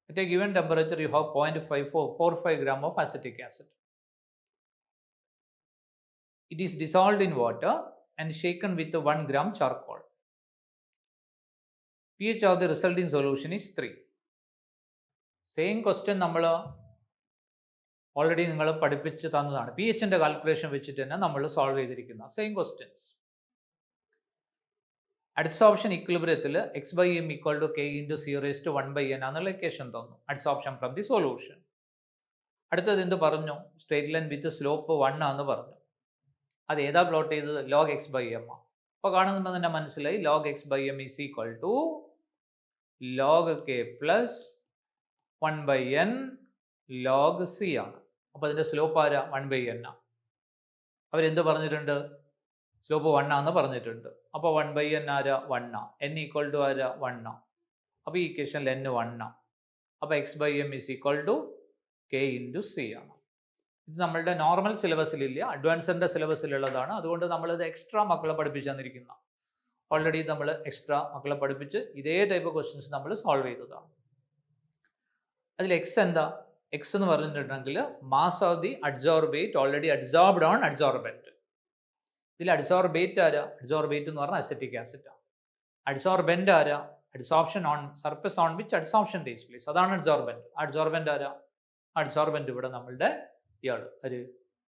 At A given temperature you have 0.45 gram of acetic acid. It is dissolved in water and shaken with 1 gram charcoal. pH of the resulting solution is 3. Same question നമ്മൾ already നിങ്ങൾ പഠിപ്പിച്ച് തന്നതാണ്. P എച്ചിൻ്റെ calculation വെച്ചിട്ട് തന്നെ നമ്മൾ solve ചെയ്തിരിക്കുന്ന same questions. Adsorption ഇക്വിലിബ്രിയത്തിൽ x/m equal to k into c⁻1/n എന്നുള്ള ഇക്വേഷൻ തന്നു. Adsorption from the solution. അടുത്തത് എന്ത് പറഞ്ഞു? സ്ട്രേറ്റ് ലൈൻ വിത്ത് സ്ലോപ്പ് 1 ആണെന്ന് പറഞ്ഞു. അത് ഏതാ പ്ലോട്ട് ചെയ്തത്? log x/m. അപ്പോൾ കാണുമ്പോൾ തന്നെ മനസ്സിലായി log x/m is equal to log k plus 1/n log c ആണ്. അപ്പോൾ അതിൻ്റെ സ്ലോപ്പ് ആരാ? 1/n ആണ്. അവരെന്ത് പറഞ്ഞിട്ടുണ്ട്? സ്ലോപ്പ് 1 ആണെന്ന് പറഞ്ഞിട്ടുണ്ട്. അപ്പോൾ 1/n ആരാ? 1 ആണ്. n ഈക്വൽ ടു ആരാ? 1 ആണ്. അപ്പോൾ ഈ ഇക്വേഷനിൽ n 1 ആണ്. അപ്പോൾ x/m is equal to k into c ആണ്. ഇത് നമ്മളുടെ നോർമൽ സിലബസിലില്ല, അഡ്വാൻസിൻ്റെ സിലബസിലുള്ളതാണ്. അതുകൊണ്ട് നമ്മളിത് എക്സ്ട്രാ മക്കളെ പഠിപ്പിച്ചു തന്നിരിക്കുന്ന ഓൾറെഡി നമ്മൾ എക്സ്ട്രാ മക്കളെ പഠിപ്പിച്ച് ഇതേ ടൈപ്പ് ക്വസ്റ്റ്യൻസ് നമ്മൾ സോൾവ് ചെയ്തതാണ്. അതിൽ എക്സ് എന്താ? എക്സ് എന്ന് പറഞ്ഞിട്ടുണ്ടെങ്കിൽ mass of the adsorbate already adsorbed on adsorbent. ഇതിൽ അഡ്സോർബേറ്റ് ആരാ? അഡ്സോർബേറ്റ് എന്ന് പറഞ്ഞാൽ അസറ്റിക് ആസിഡ് ആണ്. അഡ്സോർബൻറ്റ് ആരാ? Adsorption on surface on which adsorption takes place, അതാണ് അഡ്സോർബൻറ്റ്. അഡ്സോർബൻറ്റ് ആരാ? അഡ്സോർബൻറ്റ് ഇവിടെ നമ്മളുടെ ഇയാൾ ഒരു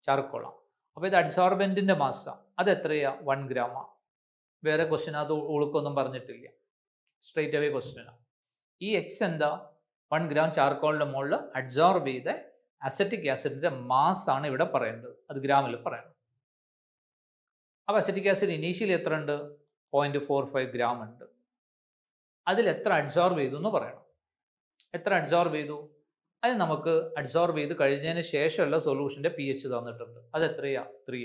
ചാർക്കോളാണ്. അപ്പോൾ ഇത് അഡ്സോർബൻറ്റിൻ്റെ മാസ്സാണ്. അത് എത്രയാ? 1 ഗ്രാമാണ്. വേറെ ക്വസ്റ്റ്യൻ അത് ഉളുക്കൊന്നും പറഞ്ഞിട്ടില്ല, സ്ട്രേറ്റ് അവേ ക്വസ്റ്റ്യനാണ്. ഈ എക്സ് എന്താ? 1 ഗ്രാം ചാർക്കോളിൻ്റെ മുകളിൽ അഡ്സോർബ് ചെയ്ത അസറ്റിക് ആസിഡിൻ്റെ മാസ് ആണ് ഇവിടെ പറയേണ്ടത്, അത് ഗ്രാമിൽ പറയണം. അപ്പോൾ അസറ്റിക് ആസിഡ് ഇനീഷ്യലി എത്ര ഉണ്ട്? 0.45 ഗ്രാം ഉണ്ട്. അതിൽ എത്ര അഡ്സോർബ് ചെയ്തു എന്ന് പറയണം. എത്ര അഡ്സോർബ് ചെയ്തു? അത് നമുക്ക് അഡ്സോർബ് ചെയ്ത് കഴിഞ്ഞതിന് ശേഷമുള്ള സൊല്യൂഷൻ്റെ പി എച്ച് തന്നിട്ടുണ്ട്. അത് എത്രയാ? 3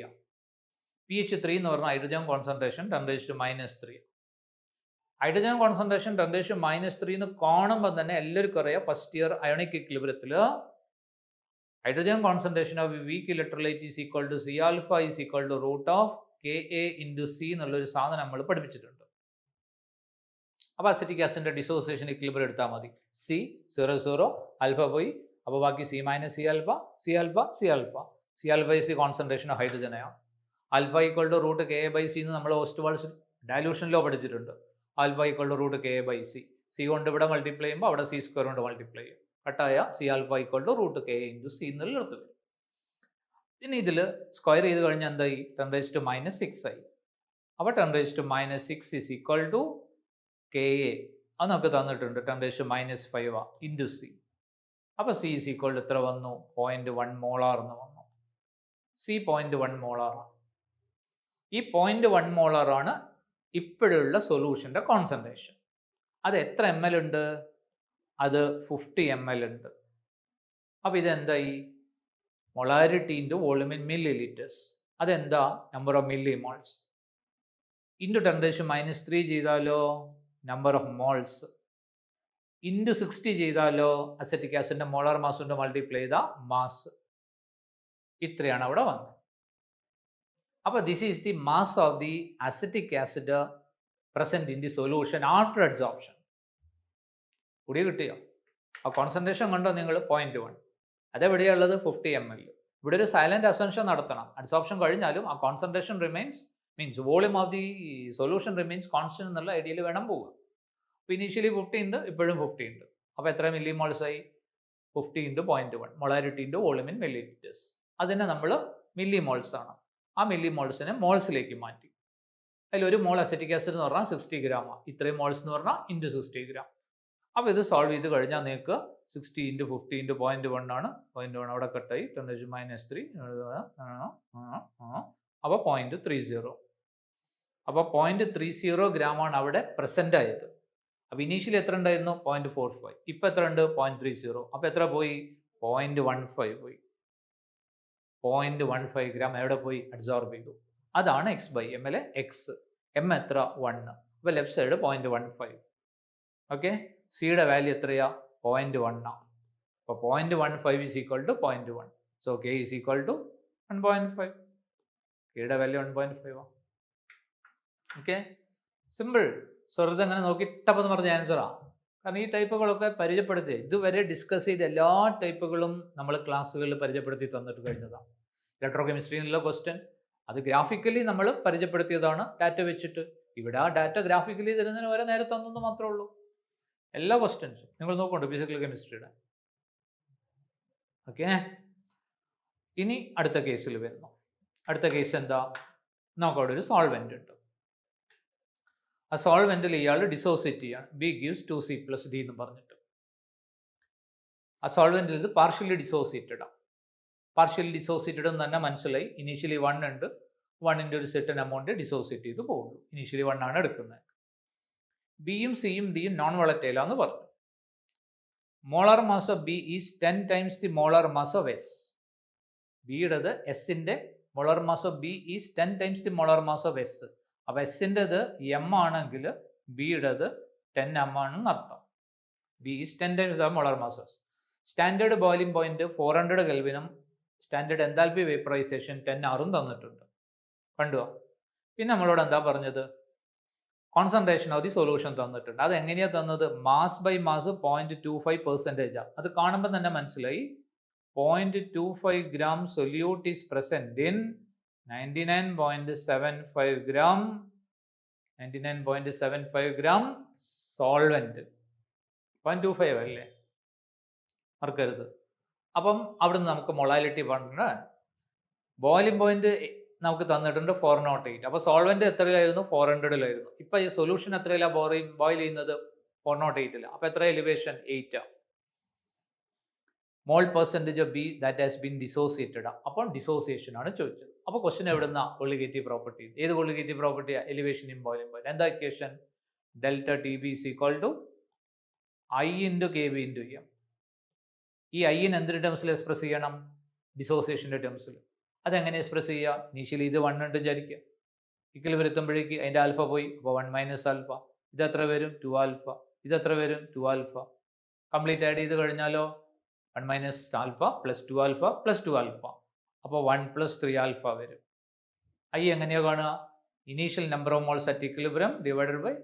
pH 3 എന്ന് പറഞ്ഞാൽ ഹൈഡ്രജൻ കോൺസെൻട്രേഷൻ 10⁻³ ഹൈഡ്രജൻ കോൺസെൻട്രേഷൻ 10⁻³ എന്ന് കാണുമ്പോൾ തന്നെ എല്ലാവർക്കും അറിയാം ഫസ്റ്റ് ഇയർ അയോണിക് ഇക്വിലിബ്രിയത്തിൽ hydrogen concentration of weak electrolyte is equal to C alpha is equal to root of Ka into C എന്നുള്ളൊരു സാധനം നമ്മൾ പഠിപ്പിച്ചിട്ടുണ്ട്. അപ്പോൾ അസറ്റിക് ആസിഡിൻ്റെ ഡിസോസിയേഷൻ ഇക്വിലിബ്രിയം എടുത്താൽ മതി. സി 0 ആൽഫ പോയി, അപ്പോൾ ബാക്കി C minus C alpha C alpha C alpha C alpha is the concentration of ഹൈഡ്രജനാണ്. Alpha equal to root Ka/c എന്ന് നമ്മൾ ഓസ്റ്റ്വാൾസ് ഡയലൂഷനിലോ പഠിച്ചിട്ടുണ്ട്. Alpha equal to root Ka/c. C കൊണ്ട് ഇവിടെ മൾട്ടിപ്ലൈ ചെയ്യുമ്പോൾ അവിടെ സി സ്ക്വയർ കൊണ്ട് മൾട്ടിപ്ലൈ ചെയ്യും. കട്ടായ C alpha equal to root Ka into C എന്നുള്ള എടുത്ത് വരും. ഇനി ഇതിൽ സ്ക്വയർ ചെയ്ത് കഴിഞ്ഞാൽ എന്തായി? 10⁻⁶ ആയി. അപ്പോൾ 10⁻⁶ ഈസ് ഈക്വൽ ടു Ka. അത് നമുക്ക് തന്നിട്ടുണ്ട് 10⁻⁵ ഇൻറ്റു സി. അപ്പോൾ സി ഈസ് ഈക്വൽ ടു എത്ര വന്നു? 0.1 മോളാർ എന്ന് വന്നു. സി 0.1 മോളാറാണ്. ഈ 0.1 മോളാറാണ് ഇപ്പോഴുള്ള സൊല്യൂഷൻ്റെ കോൺസെൻട്രേഷൻ. അത് എത്ര ml ഉണ്ട്? അത് 50 ml ഉണ്ട്. അപ്പോൾ ഇതെന്തായി? Molarity into volume in millilitres. അതെന്താ? Number of millimoles into 10⁻³ ചെയ്താലോ നമ്പർ ഓഫ് മോൾസ്, ഇൻറ്റു 60 ചെയ്താലോ അസറ്റിക് ആസിഡിൻ്റെ മോളാർ മാസ് കൊണ്ട് മൾട്ടിപ്ലൈ ചെയ്ത മാസ്. ഇത്രയാണ് അവിടെ വന്നത്. അപ്പോൾ this is the mass of the acetic acid present in the solution after adsorption. കൂടി കിട്ടിയോ? ആ കോൺസെൻട്രേഷൻ കണ്ടോ നിങ്ങൾ? 0.1. അതെവിടെയുള്ളത്? 50 ml. ഇവിടെ ഒരു സൈലന്റ് അസംഷൻ നടത്തണം. അഡ്സോർപ്ഷൻ കഴിഞ്ഞാലും ആ concentration remains, means volume of the solution remains constant എന്നുള്ള ഐഡിയയിൽ വേണം പോവുക. അപ്പോൾ ഇനീഷ്യലി 50 ഉണ്ട്, ഇപ്പോഴും 50 ഉണ്ട്. അപ്പോൾ എത്ര മില്ലി മോൾസ് ആയി? 50 into 0.1 molarity into volume in milli litres. അതിനെ നമ്മൾ മില്ലി മോൾസ് ആണ്. ആ മില്ലി മോൾസിനെ മോൾസിലേക്ക് മാറ്റി. അതിൽ ഒരു മോൾ അസറ്റിക് ആസിഡ് എന്ന് പറഞ്ഞാൽ 60 ഗ്രാമാണ്. ഇത്രയും മോൾസ് എന്ന് പറഞ്ഞാൽ ഇൻറ്റു 60 ഗ്രാം. അപ്പോൾ ഇത് സോൾവ് ചെയ്ത് കഴിഞ്ഞാൽ നിങ്ങൾക്ക് 60 ഇൻറ്റു 50 ഇൻറ്റു 0.1 ആണ്. 0.1 അവിടെ കട്ടായി 10⁻³ അപ്പോൾ 0.30. അപ്പോൾ 0.30 ഗ്രാമാണ് അവിടെ പ്രസൻ്റ് ആയത്. അപ്പോൾ ഇനീഷ്യലി എത്ര ഉണ്ടായിരുന്നു? 0.45. ഇപ്പോൾ എത്ര ഉണ്ട്? 0.30. അപ്പോൾ എത്ര പോയി? 0.15 പോയി. 0.15 ഗ്രാം എവിടെ പോയി? അഡ്സോർബ് ചെയ്തു. അതാണ് x/ml. എക്സ് എം എത്ര? 1. അപ്പോൾ ലെഫ്റ്റ് സൈഡ് 0.15. ഓക്കെ. സിയുടെ വാല്യൂ എത്രയാ? 0.1 ആണ്. അപ്പോൾ 0.15 is equal to 0.1. So K is equal to 1.5. കെയുടെ വാല്യൂ 1.5 ആണ്. Okay, simple. വെറുതെ അങ്ങനെ നോക്കി ടപ്പെന്ന് പറഞ്ഞ ആൻസറാണ്. കാരണം ഈ ടൈപ്പുകളൊക്കെ പരിചയപ്പെടുത്തി ഇതുവരെ ഡിസ്കസ് ചെയ്ത എല്ലാ ടൈപ്പുകളും നമ്മൾ ക്ലാസ്സുകളിൽ പരിചയപ്പെടുത്തി തന്നിട്ട് കഴിഞ്ഞതാണ്. ഇലക്ട്രോ കെമിസ്ട്രിയിലുള്ള ക്വസ്റ്റ്യൻ അത് ഗ്രാഫിക്കലി നമ്മൾ പരിചയപ്പെടുത്തിയതാണ് ഡാറ്റ വെച്ചിട്ട്. ഇവിടെ ആ ഡാറ്റ ഗ്രാഫിക്കലി തരുന്നതിന് വരെ നേരെ തന്നെന്ന് മാത്രമേ ഉള്ളൂ. എല്ലാ ക്വസ്റ്റ്യൻസും നിങ്ങൾ നോക്കുന്നുണ്ട് ഫിസിക്കൽ കെമിസ്ട്രിയുടെ. ഓക്കെ, ഇനി അടുത്ത കേസിൽ വരുന്നു. അടുത്ത കേസ് എന്താ? നമുക്കവിടെ ഒരു സോൾവെന്റ് ഉണ്ട്. ആ സോൾവെന്റിൽ ഇയാൾ ഡിസോസിയേറ്റ് ചെയ്യാണ്. ബി ഗിവ്സ് 2C+D എന്ന് പറഞ്ഞിട്ട്. ആ സോൾവെന്റിൽ ഇത് പാർഷ്യലി ഡിസോസിയേറ്റഡ് ആണ്. പാർഷ്യലി ഡിസോസിയേറ്റഡ് എന്ന് തന്നെ മനസ്സിലായി. ഇനീഷ്യലി 1 ഉണ്ട്, 1ൻ്റെ ഒരു സെർട്ടൻ എമൗണ്ട് ഡിസോസിയേറ്റ് ചെയ്ത് പോകുള്ളൂ. ഇനീഷ്യലി 1 ആണ് എടുക്കുന്നത്. ബിയും സിയും ഡിയും നോൺ വളറ്റൈലാന്ന് പറഞ്ഞു. Molar mass of B is 10 times the molar mass of S. ബിയുടേത് എസിൻ്റെ molar mass of B is 10 times the molar mass of S. അപ്പോൾ എസിൻ്റെത് എം ആണെങ്കിൽ ബിയുടേത് 10 m ആണെന്ന് അർത്ഥം. B is 10 times the molar mass of. Standard boiling point 400 കെൽവിനും standard enthalpy vaporisation 10 R തന്നിട്ടുണ്ട്. കണ്ടുവാ. പിന്നെ നമ്മളോട് എന്താ പറഞ്ഞത്? കോൺസെൻട്രേഷൻ ഓഫ് ദി സൊല്യൂഷൻ തന്നിട്ടുണ്ട്. അത് എങ്ങനെയാണ് തന്നത്? Mass by mass 0.25%. അത് കാണുമ്പോൾ തന്നെ മനസ്സിലായി 0.25 gram solute is present in 99.75 gram 99.75 gram solvent. 0.25 അല്ലേ, മറക്കരുത്. അപ്പം അവിടുന്ന് നമുക്ക് മൊളാലിറ്റി പറഞ്ഞ ബോയിലിംഗ് പോയിന്റ് നമുക്ക് തന്നിട്ടുണ്ട് 408. അപ്പോൾ സോൾവെന്റ് എത്രയിലായിരുന്നു? 400-ലായിരുന്നു. ഇപ്പൊ ഈ സൊല്യൂഷൻ എത്രയിലാണ് ബോയിൽ ചെയ്യുന്നത്? 408-ൽ. അപ്പൊ എത്ര elevation? 8. Mole percentage of B that has been dissociated. അപ്പോൾ ഡിസോസിയേഷൻ ആണ് ചോദിച്ചത്. അപ്പോൾ ക്വസ്റ്റ്യൻ എവിടുന്ന? Colligative property. ഏത് കൊള്ളിഗേറ്റീവ് പ്രോപ്പർട്ടിയാ? Elevation in boiling point. എന്താ equation? Delta T B is equal to i into K B into M. ഈ ഐന് എന്തിൻ്റെ ടേംസിൽ എക്സ്പ്രസ് ചെയ്യണം? ഡിസോസിയേഷൻ്റെ ടേംസിൽ. അതെങ്ങനെ എക്സ്പ്രസ് ചെയ്യുക? ഇനീഷ്യലി ഇത് 1 ഉണ്ട് വിചാരിക്കുക. ഇക്കൽ വരുത്തുമ്പോഴേക്ക് അതിൻ്റെ ആൽഫ പോയി. അപ്പോൾ 1 മൈനസ് ആൽഫ. ഇതെത്ര വരും? 2 ആൽഫ. ഇതെത്ര വരും? 2 ആൽഫ. കംപ്ലീറ്റ് ആഡ് ചെയ്ത് കഴിഞ്ഞാലോ 1 minus alpha plus 2 alpha plus 2 alpha. അപ്പോൾ 1 പ്ലസ് 3 ആൽഫ വരും. ഐ എങ്ങനെയാണ് കാണുക? Initial number of moles at equilibrium divided by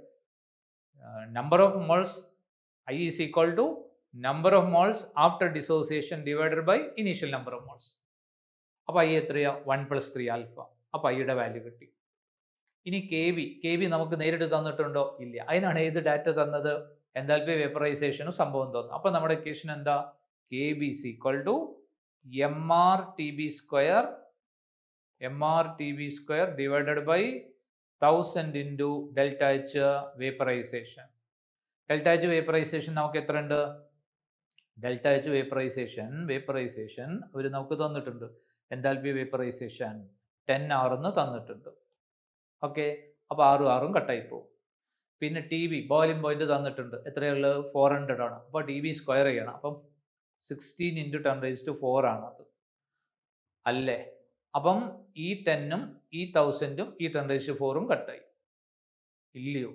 number of moles. I is equal to number of moles after dissociation divided by initial number of moles. അപ്പോൾ i എത്രയാ? 1 plus 3 alpha. അപ്പോൾ ഐയുടെ value കിട്ടി. ഇനി K B നമുക്ക് നേരിട്ട് തന്നിട്ടുണ്ടോ? ഇല്ല. അതിനാണ് ഏത് ഡാറ്റ തന്നത്? എൻതാൽപ്പി വേപ്പറൈസേഷനും സംഭവം തന്നു. അപ്പോൾ നമ്മുടെ ഇക്വേഷൻ എന്താ? K B is equal to MR TB square divided by 1000 into delta H vaporization. Delta H vaporization നമുക്ക് എത്ര ഉണ്ട്? ഡെൽറ്റ എച്ച് വേപ്പറൈസേഷൻ അവർ നമുക്ക് തന്നിട്ടുണ്ട്. എൻതാൽപ്പി വേപ്പറൈസേഷൻ 10 hour എന്ന് തന്നിട്ടുണ്ട്. ഓക്കെ, അപ്പോൾ 6 കട്ടായി പോകും. പിന്നെ ടി ബി ബോയിലിംഗ് പോയിന്റ് തന്നിട്ടുണ്ട്. എത്രയുള്ളത്? 400 ആണ്. അപ്പോൾ ടി ബി സ്ക്വയർ ചെയ്യണം. അപ്പം 16 into 10⁴ ആണ് അത് അല്ലേ? അപ്പം ഈ 10ഉം ഈ 1000ഉം ഈ 10⁴ഉം കട്ടായി ഇല്ലയോ?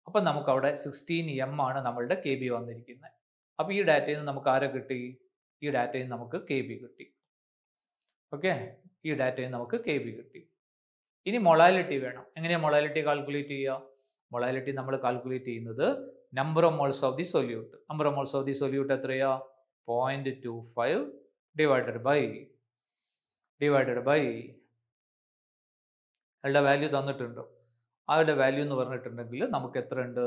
അപ്പം നമുക്ക് അവിടെ 16 ആണ് നമ്മളുടെ കെ ബി വന്നിരിക്കുന്നത്. അപ്പോൾ ഈ ഡാറ്റയിൽ നിന്ന് നമുക്ക് ആരെ കിട്ടി? ഈ ഡാറ്റയിൽ നിന്ന് നമുക്ക് കെ ബി കിട്ടി. ഓക്കെ, ഈ ഡാറ്റയിൽ നമുക്ക് കെ ബി കിട്ടി. ഇനി മൊളാലിറ്റി വേണം. എങ്ങനെയാണ് മൊളാലിറ്റി കാൽക്കുലേറ്റ് ചെയ്യുക? മൊളാലിറ്റി നമ്മൾ കാൽക്കുലേറ്റ് ചെയ്യുന്നത് number of moles of the solute. Number of moles of the solute എത്രയാ? 0.25 ഡിവൈഡഡ് ബൈ അയാളുടെ വാല്യൂ തന്നിട്ടുണ്ടോ? അയാളുടെ വാല്യൂ എന്ന് പറഞ്ഞിട്ടുണ്ടെങ്കിൽ നമുക്ക് എത്ര ഉണ്ട്?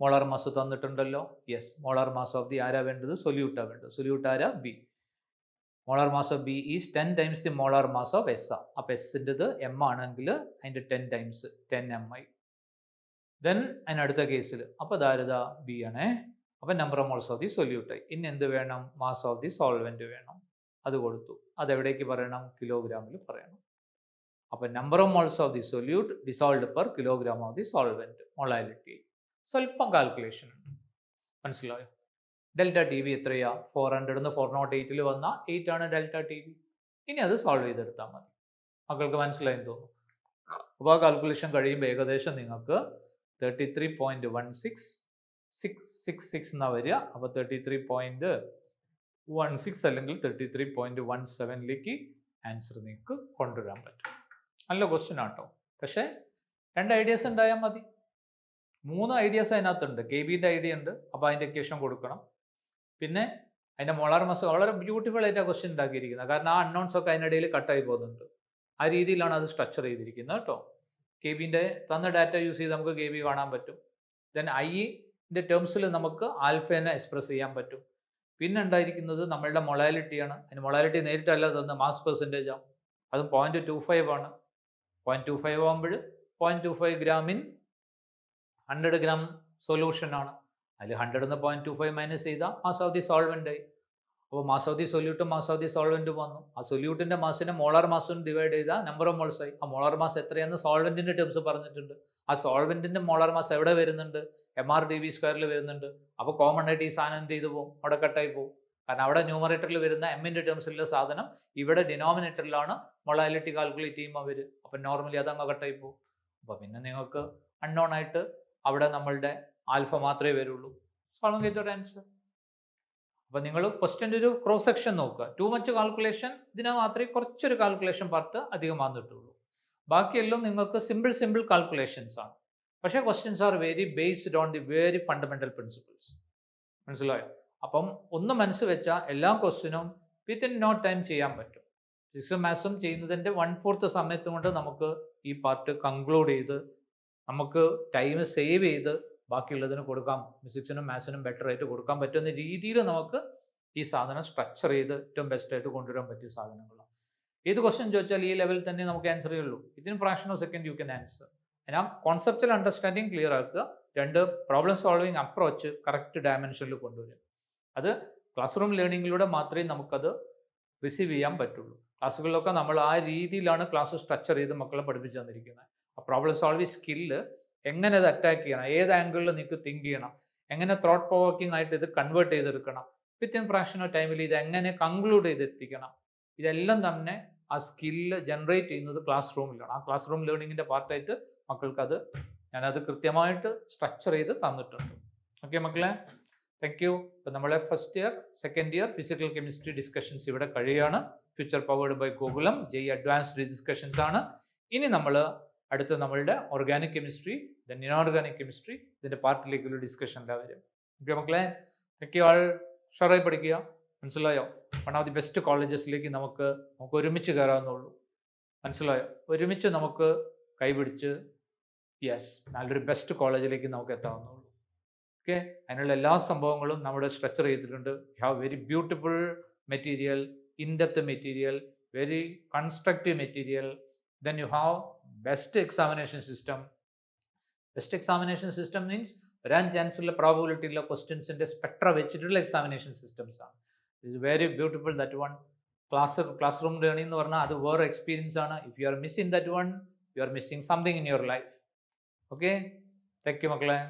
മോളാർ മാസ് തന്നിട്ടുണ്ടല്ലോ. Yes, molar mass of the ആരാ വേണ്ടത്? സൊല്യൂട്ടാണ് വേണ്ടത്. സൊല്യൂട്ട് ആരാ? B. Molar mass of B is 10 times the molar mass of S. അപ്പോൾ എസിൻ്റെത് എം ആണെങ്കിൽ അതിൻ്റെ 10 times 10 MI. ദെൻ അതിനടുത്ത കേസിൽ അപ്പോൾ ഇതാരതാ? ബി ആണേ. അപ്പം number of moles of the solute. ഇനി എന്ത് വേണം? മാസ് ഓഫ് ദി സോൾവെൻറ്റ് വേണം. അത് കൊടുത്തു. അതെവിടേക്ക് പറയണം? കിലോഗ്രാമിൽ പറയണം. അപ്പം number of moles of the solute dissolved per kilogram of the solvent. Molality സ്വല്പം കാൽക്കുലേഷൻ ഉണ്ട്. മനസ്സിലായോ? ഡെൽറ്റ ടി ബി എത്രയാ? 400 408 വന്ന 8 ആണ് ഡെൽറ്റ ടി ബി. ഇനി അത് സോൾവ് ചെയ്തെടുത്താൽ മതി. മക്കൾക്ക് മനസ്സിലായെന്ന് തോന്നുന്നു. അപ്പോൾ ആ കാൽക്കുലേഷൻ കഴിയുമ്പോൾ ഏകദേശം നിങ്ങൾക്ക് 33.1666 എന്നാണ് വരിക. അപ്പോൾ 33.16 അല്ലെങ്കിൽ 33.17ലേക്ക് ആൻസർ നിങ്ങൾക്ക് കൊണ്ടുവരാൻ പറ്റും. നല്ല ക്വസ്റ്റ്യൻ ആട്ടോ. പക്ഷേ 2 ഐഡിയാസ് ഉണ്ടായാൽ മതി. 3 ഐഡിയാസ് അതിനകത്തുണ്ട്. കെ ബിൻ്റെ ഐഡിയ ഉണ്ട്. അപ്പോൾ അതിൻ്റെ ഇക്വേഷൻ കൊടുക്കണം. പിന്നെ അതിൻ്റെ മോളാർ മാസ് വളരെ ബ്യൂട്ടിഫുൾ ആയിട്ട് ആ ക്വസ്റ്റ്യൻ ഉണ്ടാക്കിയിരിക്കുന്നത്. കാരണം ആ അൺനോൺസ് ഒക്കെ അതിനിടയിൽ കട്ടായി പോകുന്നുണ്ട്. ആ രീതിയിലാണ് അത് സ്ട്രക്ചർ ചെയ്തിരിക്കുന്നത് കേട്ടോ. കെ ബിൻ്റെ തന്ന ഡാറ്റ യൂസ് ചെയ്ത് നമുക്ക് കെ ബി കാണാൻ പറ്റും. ദെൻ ഐൻ്റെ ടേംസിൽ നമുക്ക് ആൽഫേനെ എക്സ്പ്രസ് ചെയ്യാൻ പറ്റും. പിന്നെ ഉണ്ടായിരിക്കുന്നത് നമ്മളുടെ മൊളാലിറ്റിയാണ്. അതിന് മൊളാലിറ്റി നേരിട്ടല്ല തന്ന മാസ് പെർസെൻറ്റേജ് ആണ്. അതും 0.25 ആണ്. 0.25 ആകുമ്പോൾ 0.25 ഗ്രാമിൻ 100 gram സൊല്യൂഷൻ ആണ്. അതിൽ 100 0.25 മൈനസ് ചെയ്താൽ മാസ് ഓഫ് ദി സോൾവെൻ്റ് ആയി. അപ്പോൾ മാസ് ഓഫ് ദി സൊല്യൂട്ടും മാസ് ഓഫ് ദി സോൾവെൻറ്റും വന്നു. ആ സൊല്യൂട്ടിൻ്റെ മാസിനെ മോളാർ മാസും ഡിവൈഡ് ചെയ്താൽ നമ്പർ ഓഫ് മോൾസ് ആയി. ആ മോളാർ മാസ് എത്രയാണെന്ന് സോൾവെൻറ്റിൻ്റെ ടേംസ് പറഞ്ഞിട്ടുണ്ട്. ആ സോൾവെൻറ്റിൻ്റെ മോളാർ മാസ് എവിടെ വരുന്നുണ്ട്? MR dV സ്ക്വയറിൽ വരുന്നുണ്ട്. അപ്പോൾ കോമൺ ആയിട്ട് ഈ സാധനം എന്ത് ചെയ്തു പോകും? അവിടെ കട്ടായി പോകും. കാരണം അവിടെ ന്യൂമറേറ്ററിൽ വരുന്ന എമ്മിൻ്റെ ടേംസിലുള്ള സാധനം ഇവിടെ ഡിനോമിനേറ്ററിലാണ് മൊളാലിറ്റി കാൽക്കുലേറ്റ് ചെയ്യുമ്പോൾ വരും. അപ്പം നോർമലി അതങ്ങ് കട്ടായി പോകും. അപ്പോൾ പിന്നെ നിങ്ങൾക്ക് അൺനോൺ ആയിട്ട് അവിടെ നമ്മളുടെ ആൽഫ മാത്രമേ വരുള്ളൂ. സോൾവിങ് വിത്ത് ആൻസർ. അപ്പോൾ നിങ്ങൾ ക്വസ്റ്റ്യൻ്റെ ഒരു ക്രോസ് സെക്ഷൻ നോക്കുക. ടു മച്ച് കാൽക്കുലേഷൻ ഇതിനെ മാത്രമേ കുറച്ചൊരു കാൽക്കുലേഷൻ പാർട്ട് അധികം വന്നിട്ടുള്ളൂ. ബാക്കിയെല്ലാം നിങ്ങൾക്ക് സിമ്പിൾ കാൽക്കുലേഷൻസ് ആണ്. പക്ഷേ questions are very based on the very fundamental principles. മനസ്സിലായോ? അപ്പം ഒന്ന് മനസ്സ് വെച്ചാൽ എല്ലാ ക്വസ്റ്റ്യനും വിത്തിൻ നോ ടൈം ചെയ്യാൻ പറ്റും. ഫിസിക്സും മാത്സും ചെയ്യുന്നതിൻ്റെ 1/4 സമയത്ത് കൊണ്ട് നമുക്ക് ഈ പാർട്ട് കൺക്ലൂഡ് ചെയ്ത് നമുക്ക് ടൈം സേവ് ചെയ്ത് ബാക്കിയുള്ളതിന് കൊടുക്കാം, ഫിസിക്സിനും മാത്സിനും ബെറ്റർ ആയിട്ട് കൊടുക്കാൻ പറ്റുന്ന രീതിയിൽ നമുക്ക് ഈ സാധനം സ്ട്രക്ചർ ചെയ്ത് ഏറ്റവും ബെസ്റ്റായിട്ട് കൊണ്ടുവരാൻ പറ്റിയ സാധനങ്ങളാണ്. ഏത് ക്വസ്റ്റ്യൻ ചോദിച്ചാൽ ഈ ലെവലിൽ തന്നെ നമുക്ക് ആൻസർ ചെയ്യുള്ളൂ. ഇതിന് fraction of second you can answer. ഞാൻ കോൺസെപ്റ്റൽ അണ്ടർസ്റ്റാൻഡിങ് ക്ലിയർ ആക്കുക, രണ്ട് പ്രോബ്ലം സോൾവിങ് അപ്രോച്ച് കറക്റ്റ് ഡയമെൻഷനിൽ കൊണ്ടുവരും. അത് ക്ലാസ് റൂം ലേണിങ്ങിലൂടെ മാത്രമേ നമുക്കത് റിസീവ് ചെയ്യാൻ പറ്റുള്ളൂ. ക്ലാസ്സുകളിലൊക്കെ നമ്മൾ ആ രീതിയിലാണ് ക്ലാസ് സ്ട്രക്ചർ ചെയ്ത് മക്കളെ പഠിപ്പിച്ചു തന്നിരിക്കുന്നത്. ആ പ്രോബ്ലം സോൾവിങ് സ്കില്ല് എങ്ങനെ ഇത് അറ്റാക്ക് ചെയ്യണം, ഏത് ആംഗിളിൽ നിങ്ങൾക്ക് തിങ്ക് ചെയ്യണം, എങ്ങനെ തോട്ട് പ്രൊവോക്കിംഗ് ആയിട്ട് ഇത് കൺവേർട്ട് ചെയ്തെടുക്കണം, വിത്തിൻ ഫ്രാക്ഷൻ ഓഫ് ടൈമിൽ ഇത് എങ്ങനെ കൺക്ലൂഡ് ചെയ്തെത്തിക്കണം, ഇതെല്ലാം തന്നെ ആ സ്കില്ല് ജനറേറ്റ് ചെയ്യുന്നത് ക്ലാസ് റൂമിലാണ്. ആ ക്ലാസ് റൂം ലേണിങ്ങിൻ്റെ പാർട്ടായിട്ട് മക്കൾക്കത് ഞാനത് കൃത്യമായിട്ട് സ്ട്രക്ചർ ചെയ്ത് തന്നിട്ടുണ്ട്. ഓക്കെ മക്കളെ, താങ്ക് യു. ഇപ്പം നമ്മളെ first year second year physical chemistry discussions ഇവിടെ കഴിയുകയാണ്. Future powered by Gokulam JEE advanced discussions ആണ്. ഇനി നമ്മൾ അടുത്ത നമ്മളുടെ organic chemistry, then inorganic chemistry, ഇതിൻ്റെ പാർട്ടിലേക്കുള്ള ഡിസ്കഷൻ്റെ വരും. ഓക്കെ മക്കളെ, താങ്ക് യു ആൾ. ഷറായി പഠിക്കുക, മനസ്സിലായോ? വൺ ഓഫ് ദി ബെസ്റ്റ് കോളേജസിലേക്ക് നമുക്ക് ഒരുമിച്ച് കയറാവുന്നുള്ളൂ, മനസ്സിലായോ? ഒരുമിച്ച് നമുക്ക് കൈപിടിച്ച് നല്ലൊരു ബെസ്റ്റ് കോളേജിലേക്ക് നമുക്ക് എത്താവുന്നുള്ളൂ. ഓക്കെ, അതിനുള്ള എല്ലാ സംഭവങ്ങളും നമ്മുടെ സ്ട്രക്ചർ ചെയ്തിട്ടുണ്ട്. You have very beautiful material, in-depth material, very constructive material. Then you have best examination system. Best examination system means വരാൻ ചാൻസ് ഉള്ള പ്രോബബിലിറ്റി ഉള്ള ക്വസ്റ്റ്യൻസിൻ്റെ സ്പെക്ട്ര വെച്ചിട്ടുള്ള എക്സാമിനേഷൻ സിസ്റ്റംസ് ആണ്. It is very beautiful. That one class room learning എന്ന് പറഞ്ഞാൽ അത് വേറെ experience ആണ്. If you are missing that one, you are missing something in your life. Okay, thank you മക്കളെ.